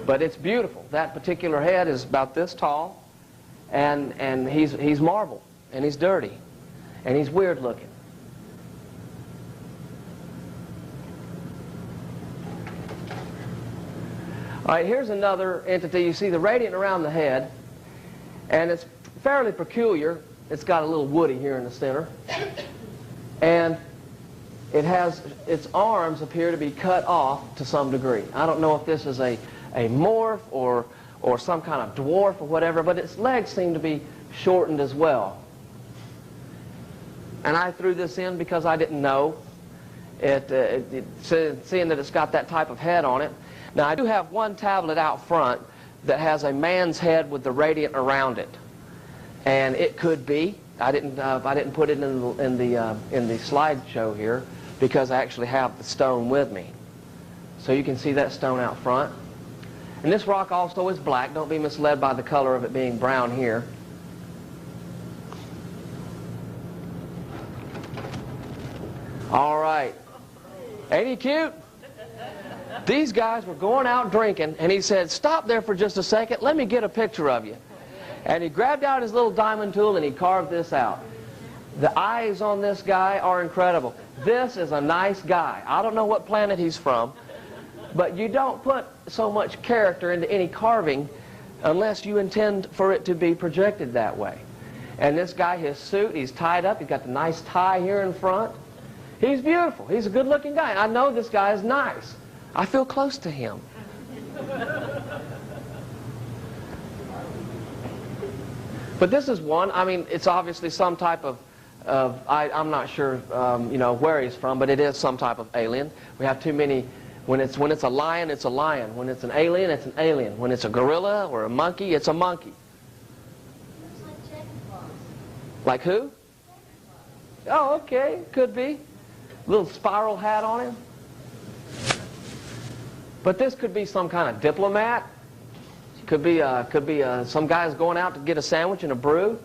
But it's beautiful. That particular head is about this tall, and he's marble, and he's dirty, and he's weird looking. All right, here's another entity. You see the radiant around the head, and it's fairly peculiar. It's got a little woody here in the center, and its arms appear to be cut off to some degree. I don't know if this is a morph or some kind of dwarf or whatever, but its legs seem to be shortened as well. And I threw this in because I didn't know seeing that it's got that type of head on it. Now, I do have one tablet out front that has a man's head with the radiant around it, and it could be. I didn't put it in the slideshow here because I actually have the stone with me. So you can see that stone out front. And this rock also is black. Don't be misled by the color of it being brown here. All right. Ain't he cute? These guys were going out drinking, and he said, "Stop there for just a second. Let me get a picture of you." And he grabbed out his little diamond tool, and he carved this out. The eyes on this guy are incredible. This is a nice guy. I don't know what planet he's from, but you don't put so much character into any carving unless you intend for it to be projected that way. And this guy, his suit, he's tied up. He's got the nice tie here in front. He's beautiful. He's a good-looking guy. I know this guy is nice. I feel close to him. But this is one. I mean, it's obviously some type of I'm not sure, where he's from, but it is some type of alien. We have too many. When it's a lion, it's a lion. When it's an alien, it's an alien. When it's a gorilla or a monkey, it's a monkey. Like who? Oh, okay, could be. Little spiral hat on him. But this could be some kind of diplomat. Could be some guy's going out to get a sandwich and a brew.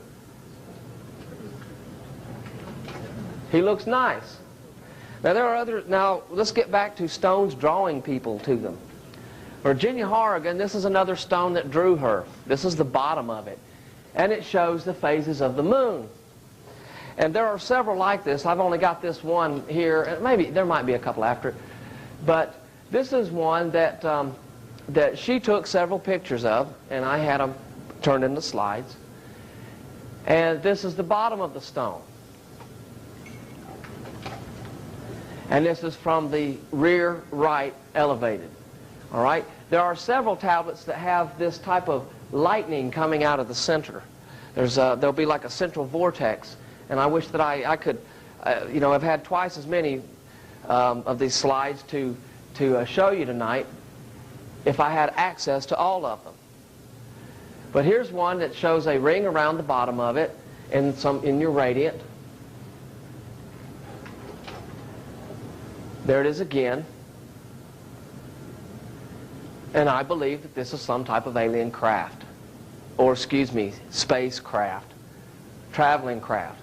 He looks nice. Now there are others. Now let's get back to stones drawing people to them. Virginia Horrigan, this is another stone that drew her. This is the bottom of it, and it shows the phases of the moon. And there are several like this. I've only got this one here, and maybe there might be a couple after it. But this is one that that she took several pictures of, and I had them turned into slides. And this is the bottom of the stone. And this is from the rear right elevated. All right? There are several tablets that have this type of lightning coming out of the center. There'll be like a central vortex. And I wish that I could, I've had twice as many of these slides to show you tonight if I had access to all of them. But here's one that shows a ring around the bottom of it in your radiant. There it is again. And I believe that this is some type of alien craft. Or, excuse me, spacecraft. Traveling craft.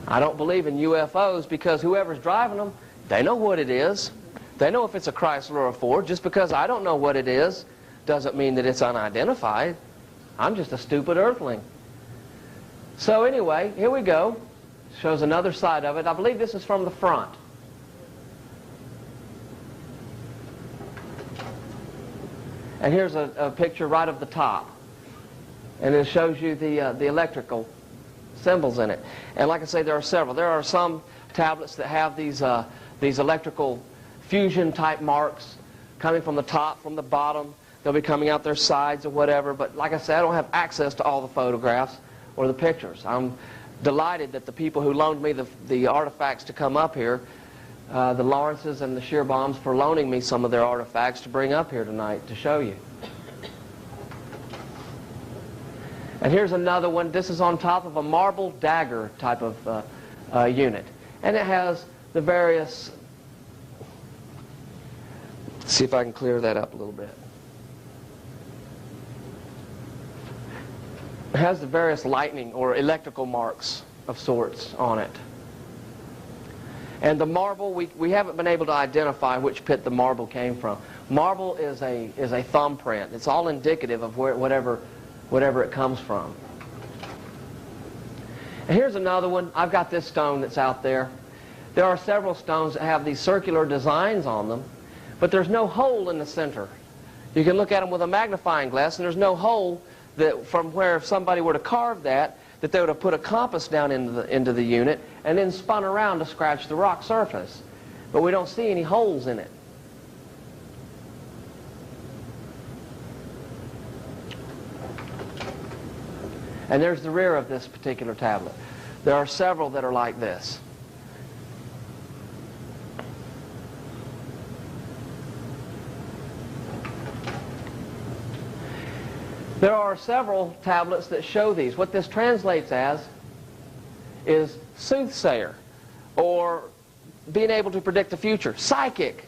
I don't believe in UFOs because whoever's driving them, they know what it is. They know if it's a Chrysler or a Ford. Just because I don't know what it is doesn't mean that it's unidentified. I'm just a stupid earthling. So anyway, here we go. Shows another side of it. I believe this is from the front. And here's a picture right of the top. And it shows you the electrical symbols in it. And like I say, there are several. There are some tablets that have these electrical fusion type marks coming from the top, from the bottom. They'll be coming out their sides or whatever. But like I said, I don't have access to all the photographs or the pictures. I'm delighted that the people who loaned me the artifacts to come up here, the Lawrences and the Shearbaums, for loaning me some of their artifacts to bring up here tonight to show you. And here's another one. This is on top of a marble dagger type of unit. And it has the various See if I can clear that up a little bit. It has the various lightning or electrical marks of sorts on it. And the marble, we haven't been able to identify which pit the marble came from. Marble is a thumbprint. It's all indicative of whatever it comes from. And here's another one. I've got this stone that's out there. There are several stones that have these circular designs on them, but there's no hole in the center. You can look at them with a magnifying glass, and there's no hole that from where if somebody were to carve that they would have put a compass down into the unit and then spun around to scratch the rock surface. But we don't see any holes in it. And there's the rear of this particular tablet. There are several that are like this. There are several tablets that show these. What this translates as is soothsayer, or being able to predict the future. Psychic,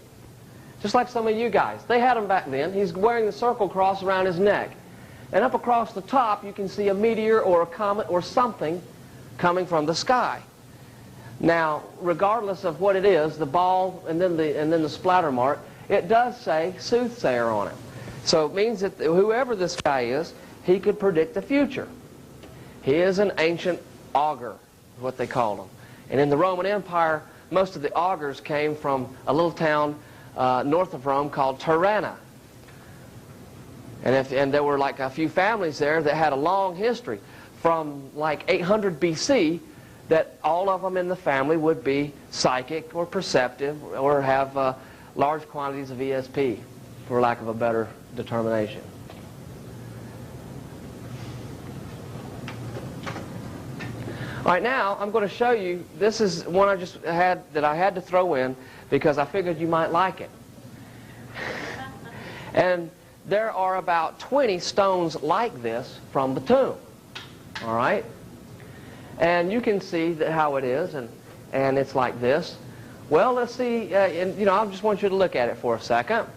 just like some of you guys. They had them back then. He's wearing the circle cross around his neck. And up across the top you can see a meteor or a comet or something coming from the sky. Now, regardless of what it is, the ball and then the splatter mark, it does say soothsayer on it. So it means that whoever this guy is, he could predict the future. He is an ancient augur, is what they called him. And in the Roman Empire, most of the augurs came from a little town north of Rome called Tirana. And there were like a few families there that had a long history. From like 800 BC, that all of them in the family would be psychic or perceptive or have large quantities of ESP, for lack of a better determination. All right, now I'm going to show you, this is one I just had that I had to throw in because I figured you might like it. And there are about 20 stones like this from the tomb. All right? And you can see how it is, and it's like this. Well, let's see, and I just want you to look at it for a second.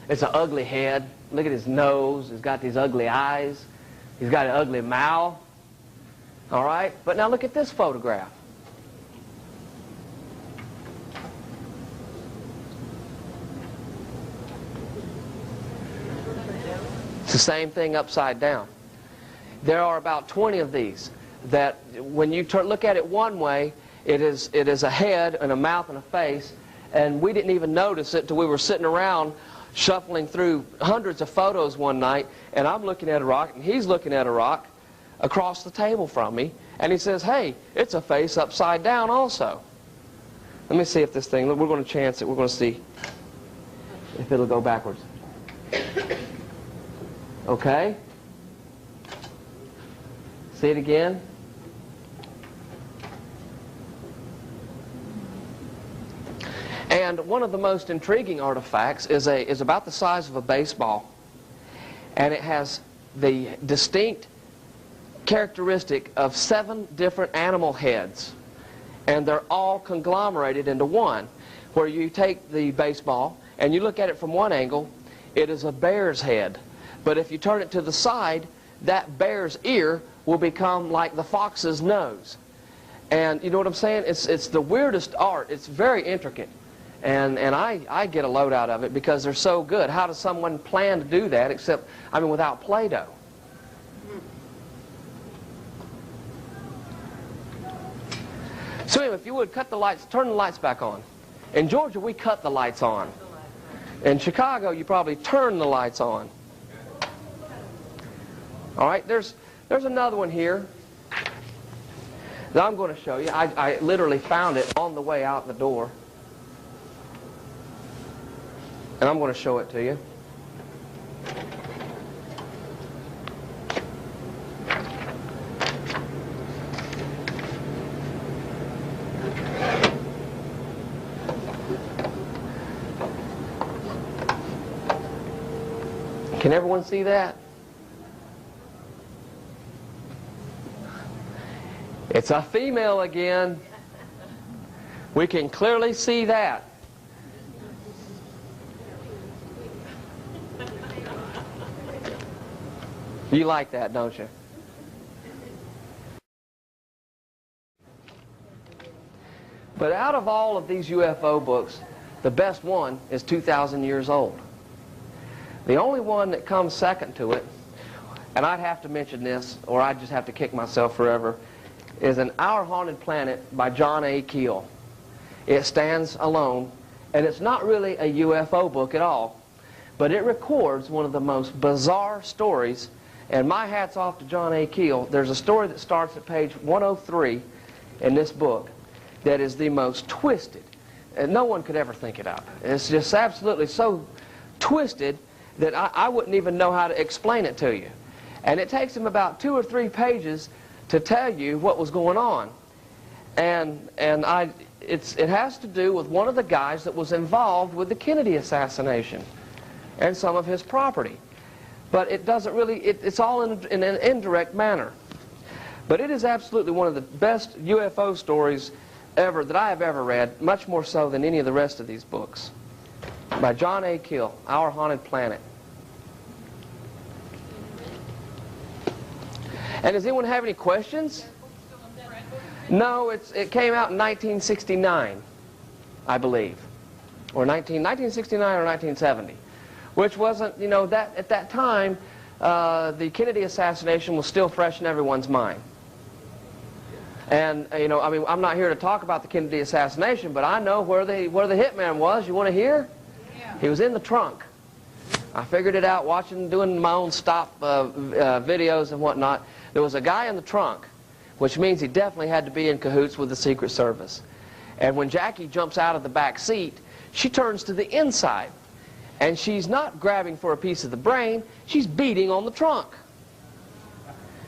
It's an ugly head. Look at his nose. He's got these ugly eyes. He's got an ugly mouth. All right? But now look at this photograph. It's the same thing upside down. There are about 20 of these that when you look at it one way, it is a head and a mouth and a face, and we didn't even notice it till we were sitting around shuffling through hundreds of photos one night, and I'm looking at a rock, and he's looking at a rock across the table from me, and he says, hey, it's a face upside down also. Let me see if this thing, we're going to chance it, we're going to see if it'll go backwards. Okay? See it again? And one of the most intriguing artifacts is about the size of a baseball, and it has the distinct characteristic of 7 different animal heads, and they're all conglomerated into one, where you take the baseball and you look at it from one angle, it is a bear's head, but if you turn it to the side, that bear's ear will become like the fox's nose. And you know what I'm saying? It's the weirdest art. It's very intricate. And I get a load out of it because they're so good. How does someone plan to do that except, without Play-Doh? So anyway, if you would, cut the lights, turn the lights back on. In Georgia, we cut the lights on. In Chicago, you probably turn the lights on. All right, there's another one here that I'm going to show you. I literally found it on the way out the door. And I'm going to show it to you. Can everyone see that? It's a female again. We can clearly see that. You like that, don't you? But out of all of these UFO books, the best one is 2,000 years old. The only one that comes second to it, and I'd have to mention this, or I'd just have to kick myself forever, is an Our Haunted Planet by John A. Keel. It stands alone, and it's not really a UFO book at all, but it records one of the most bizarre stories, and my hat's off to John A. Keel. There's a story that starts at page 103 in this book that is the most twisted, and no one could ever think it up. It's just absolutely so twisted that I wouldn't even know how to explain it to you. And it takes him about 2 or 3 pages to tell you what was going on. And it has to do with one of the guys that was involved with the Kennedy assassination and some of his property. But it doesn't really, it's all in an indirect manner. But it is absolutely one of the best UFO stories ever that I have ever read, much more so than any of the rest of these books. By John A. Keel, Our Haunted Planet. And does anyone have any questions? No, it came out in 1969, I believe. Or 1969 or 1970. Which wasn't, you know, at that time, the Kennedy assassination was still fresh in everyone's mind. And, you know, I mean, I'm not here to talk about the Kennedy assassination, but I know where the hitman was. You want to hear? Yeah. He was in the trunk. I figured it out doing my own stop videos and whatnot. There was a guy in the trunk, which means he definitely had to be in cahoots with the Secret Service. And when Jackie jumps out of the back seat, she turns to the inside. And she's not grabbing for a piece of the brain, she's beating on the trunk.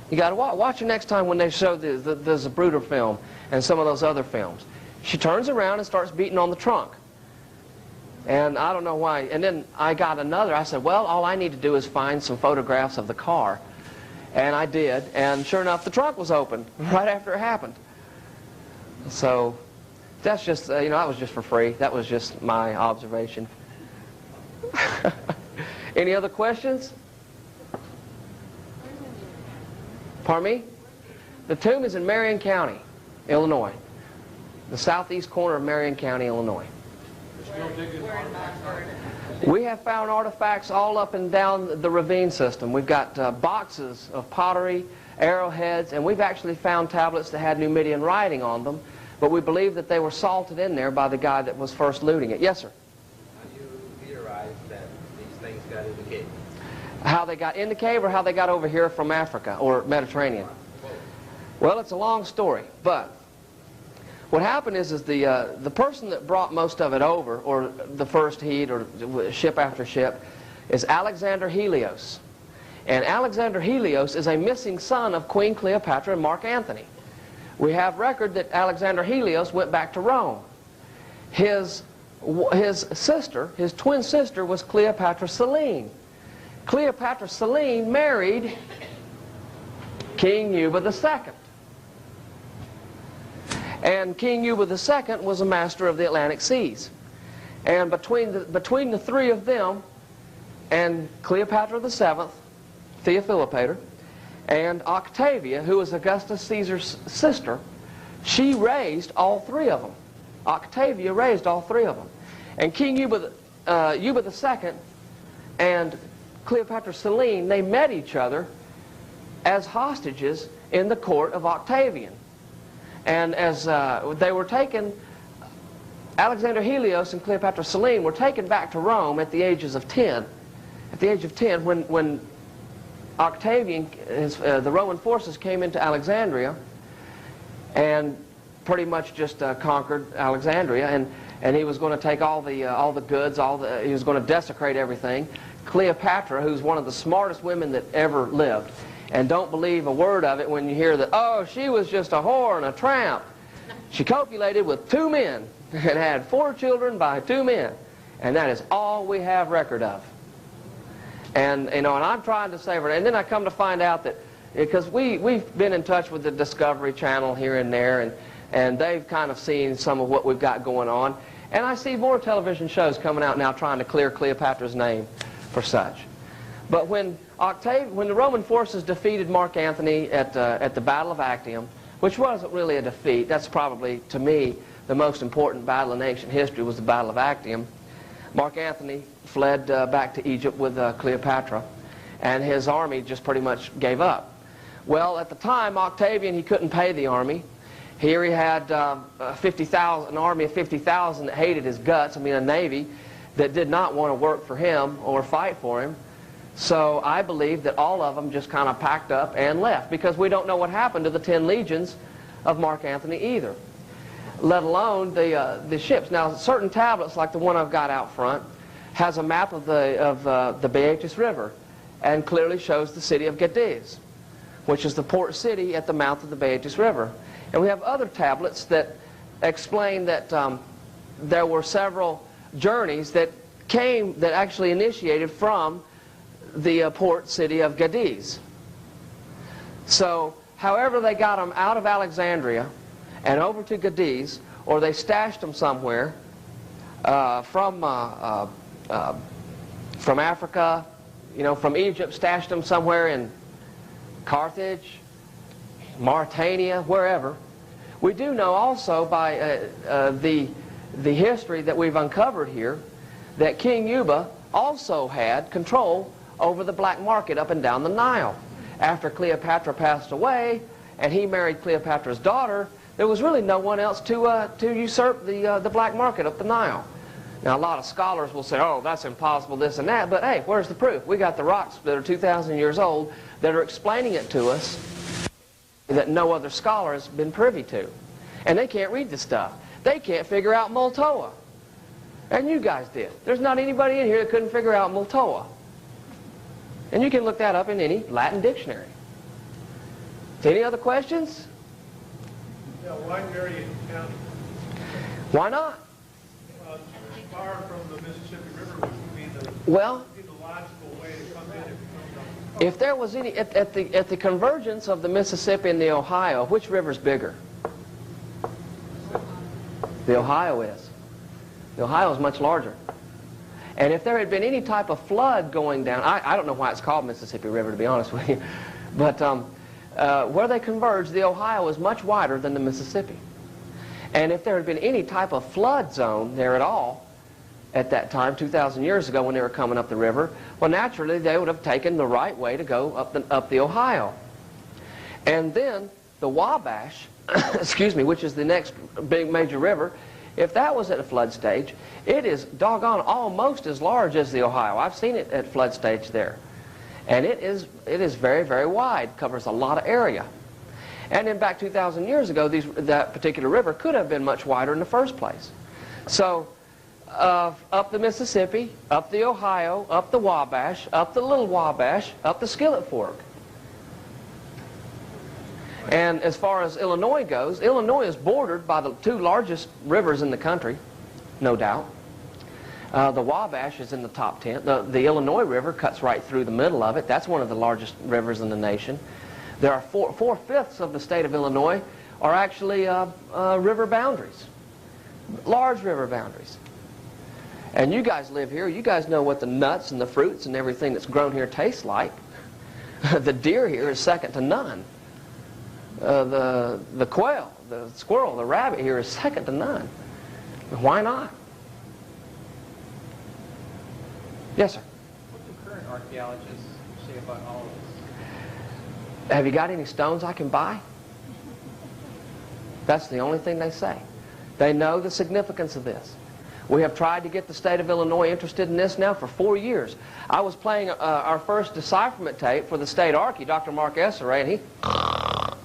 You got to watch it next time when they show the Zapruder film and some of those other films. She turns around and starts beating on the trunk. And I don't know why. And then I got another. I said, well, all I need to do is find some photographs of the car. And I did. And sure enough, the trunk was open right after it happened. So that's just, you know, that was just for free. That was just my observation. Any other questions? Pardon me? The tomb is in Marion County, Illinois. The southeast corner of Marion County, Illinois. We have found artifacts all up and down the ravine system. We've got boxes of pottery, arrowheads, and we've actually found tablets that had Numidian writing on them, but we believe that they were salted in there by the guy that was first looting it. Yes, sir? How do you theorize that these things got in the cave? How they got in the cave or how they got over here from Africa or Mediterranean? Well, it's a long story, but what happened is the person that brought most of it over, or the first heat, or ship after ship, is Alexander Helios. And Alexander Helios is a missing son of Queen Cleopatra and Mark Antony. We have record that Alexander Helios went back to Rome. His sister, his twin sister, was Cleopatra Selene. Cleopatra Selene married King Yuba II. And King Yuba II was a master of the Atlantic seas. And between the three of them and Cleopatra VII, Theophilopator, and Octavia, who was Augustus Caesar's sister, she raised all 3 of them. Octavia raised all 3 of them. And King Yuba II and Cleopatra Selene, they met each other as hostages in the court of Octavian. And as they were taken, Alexander Helios and Cleopatra Selene were taken back to Rome at the ages of 10. At the age of 10, when Octavian, the Roman forces came into Alexandria and pretty much just conquered Alexandria, and he was going to take all the goods, he was going to desecrate everything. Cleopatra, who's one of the smartest women that ever lived, and don't believe a word of it when you hear that, oh, she was just a whore and a tramp. She copulated with 2 men and had 4 children by 2 men, and that is all we have record of. And you know, and I'm trying to save her. And then I come to find out that because we've been in touch with the Discovery Channel here and there, and they've kind of seen some of what we've got going on. And I see more television shows coming out now trying to clear Cleopatra's name for such. But when the Roman forces defeated Mark Antony at the Battle of Actium, which wasn't really a defeat, that's probably, to me, the most important battle in ancient history was the Battle of Actium. Mark Antony fled back to Egypt with Cleopatra, and his army just pretty much gave up. Well, at the time, Octavian, he couldn't pay the army. Here he had an army of 50,000 that hated his guts, a navy that did not want to work for him or fight for him. So I believe that all of them just kind of packed up and left, because we don't know what happened to the 10 legions of Mark Antony either, let alone the ships. Now, certain tablets, like the one I've got out front, has a map of the Boeotis River and clearly shows the city of Gades, which is the port city at the mouth of the Boeotis River. And we have other tablets that explain that there were several journeys that actually initiated from the port city of Gades. So, however they got them out of Alexandria and over to Gades, or they stashed them somewhere from Africa, from Egypt, stashed them somewhere in Carthage, Mauritania, wherever. We do know also by the history that we've uncovered here that King Yuba also had control over the black market up and down the Nile. After Cleopatra passed away and he married Cleopatra's daughter, there was really no one else to usurp the black market up the Nile. Now, a lot of scholars will say, oh, that's impossible, this and that, but hey, where's the proof? We got the rocks that are 2,000 years old that are explaining it to us that no other scholar has been privy to. And they can't read this stuff. They can't figure out Multoa. And you guys did. There's not anybody in here that couldn't figure out Multoa. And you can look that up in any Latin dictionary. Any other questions? Yeah, why Marion County? Why not? Far from the Mississippi River, which would be the logical way to come in if you come down. If there was any, at the convergence of the Mississippi and the Ohio, which river's bigger? The Ohio is. The Ohio is much larger. And if there had been any type of flood going down, I don't know why it's called Mississippi River, to be honest with you, but where they converge, the Ohio is much wider than the Mississippi. And if there had been any type of flood zone there at all, at that time, 2,000 years ago when they were coming up the river, well, naturally, they would have taken the right way to go up the Ohio. And then the Wabash, excuse me, which is the next big major river, if that was at a flood stage, it is doggone almost as large as the Ohio. I've seen it at flood stage there. And it is very, very wide, covers a lot of area. And then back 2,000 years ago, that particular river could have been much wider in the first place. So, up the Mississippi, up the Ohio, up the Wabash, up the Little Wabash, up the Skillet Fork. And as far as Illinois goes, Illinois is bordered by the two largest rivers in the country, no doubt. The Wabash is in the top 10. The Illinois River cuts right through the middle of it. That's one of the largest rivers in the nation. There are 4/5 of the state of Illinois are actually river boundaries, large river boundaries. And you guys live here. You guys know what the nuts and the fruits and everything that's grown here tastes like. The deer here is second to none. The quail, the squirrel, the rabbit here is second to none. Why not? Yes, sir. What do current archaeologists say about all of this? Have you got any stones I can buy? That's the only thing they say. They know the significance of this. We have tried to get the state of Illinois interested in this now for 4 years. I was playing our first decipherment tape for the state archie, Dr. Mark Esseray, and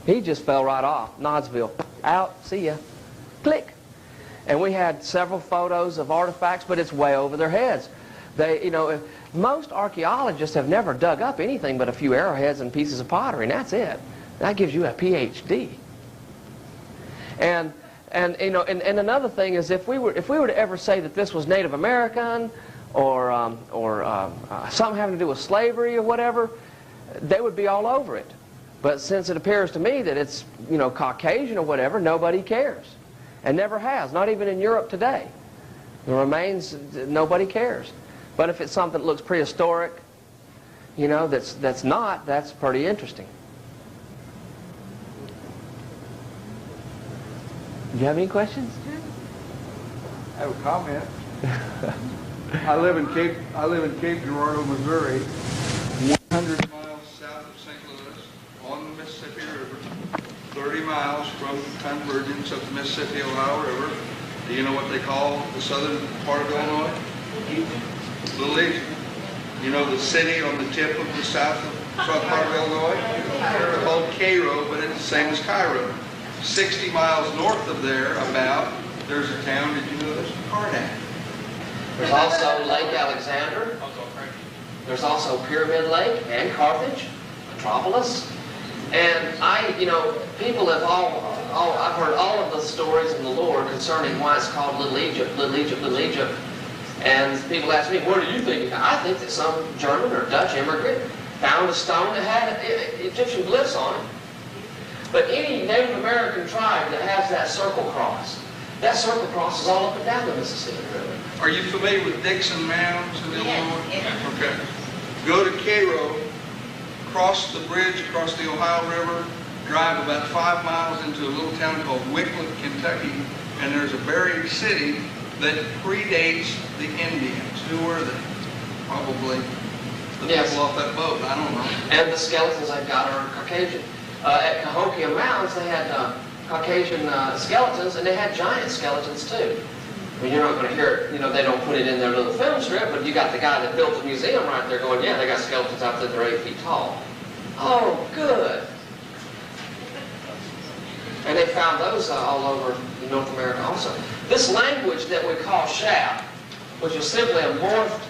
he just fell right off. Nodsville, out, see ya, click. And we had several photos of artifacts, but it's way over their heads. Most archaeologists have never dug up anything but a few arrowheads and pieces of pottery, and that's it. That gives you a PhD. And another thing is, if we were to ever say that this was Native American or something having to do with slavery or whatever, they would be all over it. But since it appears to me that it's Caucasian or whatever, nobody cares, and never has. Not even in Europe today. The remains, nobody cares. But if it's something that looks prehistoric, you know, that's not, that's pretty interesting. Do you have any questions? I have a comment. I live in Cape Girardeau, Missouri, 100 miles south of St. Louis, on the Mississippi River, 30 miles from the convergence of the Mississippi-Ohio River. Do you know what they call the southern part of Illinois? Little Egypt. You know the city on the tip of the south part of Illinois? It's called Cairo, but it's the same as Cairo. 60 miles north of there, about, there's a town, did you know this? Karnak. There's also Lake Alexander. There's also Pyramid Lake and Carthage, Metropolis. And you know, people have I've heard all of the stories in the lore concerning why it's called Little Egypt, Little Egypt, Little Egypt. And people ask me, what do you think? I think that some German or Dutch immigrant found a stone that had Egyptian glyphs on it. But any Native American tribe that has that circle cross is all up and down the Mississippi River. Are you familiar with Dixon Mounds in Illinois? Yes. Okay. Go to Cairo, cross the bridge across the Ohio River, drive about 5 miles into a little town called Wickliffe, Kentucky, and there's a buried city that predates the Indians. Who were they? Probably the people off that boat. I don't know. And the skeletons they've got are Caucasian. At Cahokia Mounds, they had Caucasian skeletons, and they had giant skeletons too. I mean, you're not going to hear it, you know, they don't put it in their little film strip, but you got the guy that built the museum right there going, yeah, they got skeletons out there that are 8 feet tall. Oh, good. And they found those all over North America also. This language that we call Shap, which is simply a morphed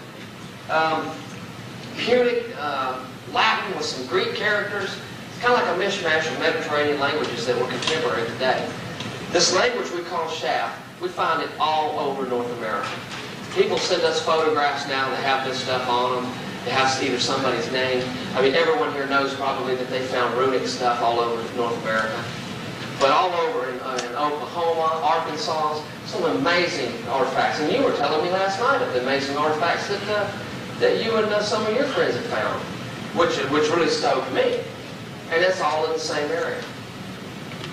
Punic Latin with some Greek characters, it's kind of like a mishmash of Mediterranean languages that were contemporary today. This language we call Shap, we find it all over North America. People send us photographs now that have this stuff on them. They have either somebody's name. I mean, everyone here knows probably that they found runic stuff all over North America. But all over in Oklahoma, Arkansas, some amazing artifacts. And you were telling me last night of the amazing artifacts that you and some of your friends have found, which really stoked me. And it's all in the same area.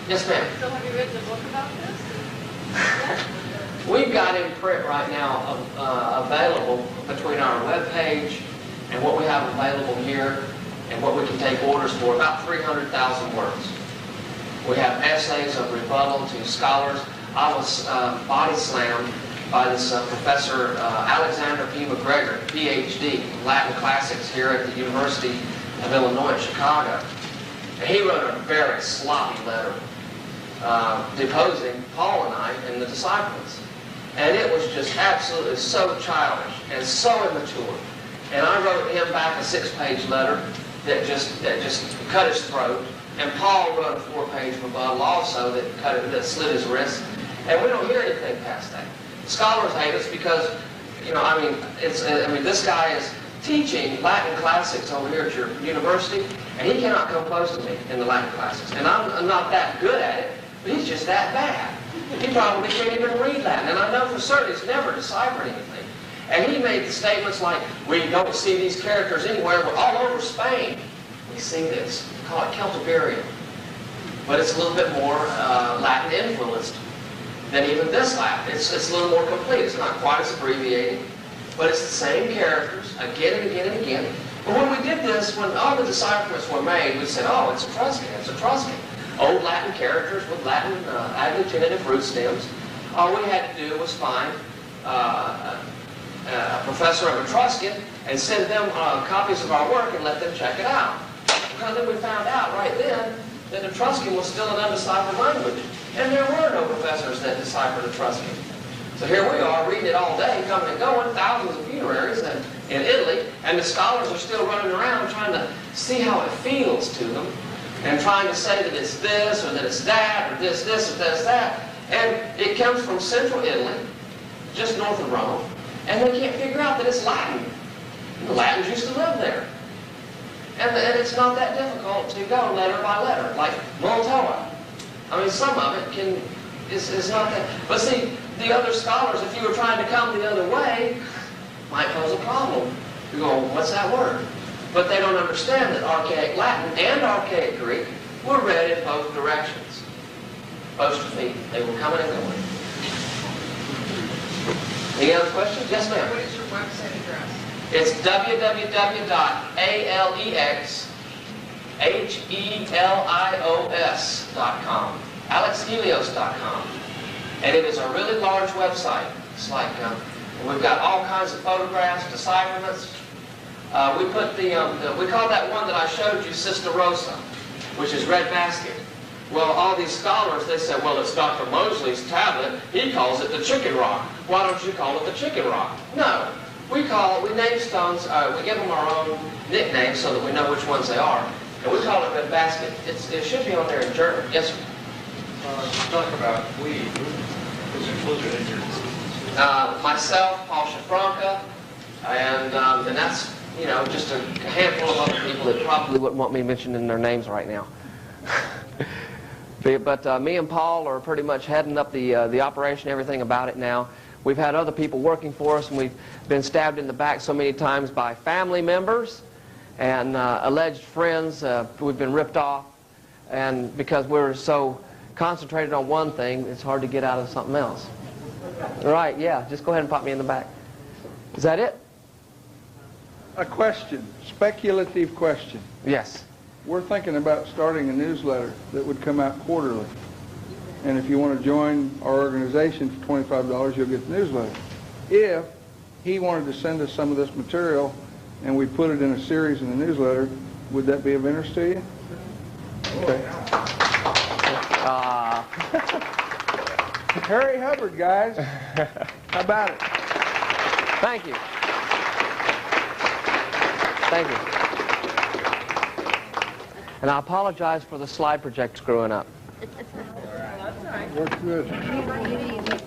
Yes, ma'am? So have you written a book about this? We've got in print right now available between our webpage and what we have available here and what we can take orders for, about 300,000 words. We have essays of rebuttal to scholars. I was body slammed by this Professor Alexander P. McGregor, PhD, Latin Classics here at the University of Illinois at Chicago. And he wrote a very sloppy letter deposing Paul and I in the disciples. And it was just absolutely so childish and so immature. And I wrote him back a 6-page letter that just cut his throat. And Paul wrote a 4-page rebuttal also that slit his wrist. And we don't hear anything past that. Scholars hate us because, you know, I mean, this guy is teaching Latin classics over here at your university, and he cannot come close to me in the Latin classics. And I'm not that good at it, but he's just that bad. He probably can't even read Latin, and I know for certain he's never deciphered anything. And he made statements like, we don't see these characters anywhere, but all over Spain we see this. We call it Celtiberian. But it's a little bit more Latin influenced than even this Latin. It's a little more complete. It's not quite as abbreviated, but it's the same characters again and again and again. But when we did this, when all the decipherments were made, we said, oh, it's Etruscan, it's Etruscan. Old Latin characters with Latin agglutinative root stems. All we had to do was find a professor of Etruscan and send them copies of our work and let them check it out. Because then we found out right then that Etruscan was still an undeciphered language. And there were no professors that deciphered Etruscan. So here we are reading it all day, coming and going, thousands of funeraries in Italy, and the scholars are still running around trying to see how it feels to them, and trying to say that it's this, or that it's that, or this, or this, that. And it comes from central Italy, just north of Rome, and they can't figure out that it's Latin. The Latins used to live there. And it's not that difficult to go letter by letter, like Multoa. I mean, some of it is not that. But see, the other scholars, if you were trying to come the other way, might pose a problem. You're going, what's that word? But they don't understand that archaic Latin and archaic Greek were read in both directions. Apostrophe, they were coming and going. Any other questions? Yes, ma'am. What is your website address? It's www.alexhelios.com, alexhelios.com. And it is a really large website. It's like, we've got all kinds of photographs, decipherments. We put we call that one that I showed you Sister Rosa, which is red basket. Well, all these scholars, they say, well, it's Dr. Mosley's tablet. He calls it the chicken rock. Why don't you call it the chicken rock? No. We name stones, we give them our own nicknames so that we know which ones they are. And we call it red basket. It should be on there in German. Yes, sir? Talk about we. Who's included in your... Myself, Paul Shafranca, and that's, you know, just a handful of other people that probably wouldn't want me mentioning their names right now. But me and Paul are pretty much heading up the operation, everything about it now. We've had other people working for us, and we've been stabbed in the back so many times by family members and alleged friends. We've been ripped off, and because we're so concentrated on one thing, it's hard to get out of something else. Right, yeah, just go ahead and pop me in the back. Is that it? A question, speculative question. Yes. We're thinking about starting a newsletter that would come out quarterly. And if you want to join our organization for $25, you'll get the newsletter. If he wanted to send us some of this material and we put it in a series in the newsletter, would that be of interest to you? Okay. Harry Hubbard, guys. How about it? Thank you. Thank you. And I apologize for the slide project screwing up. Works good.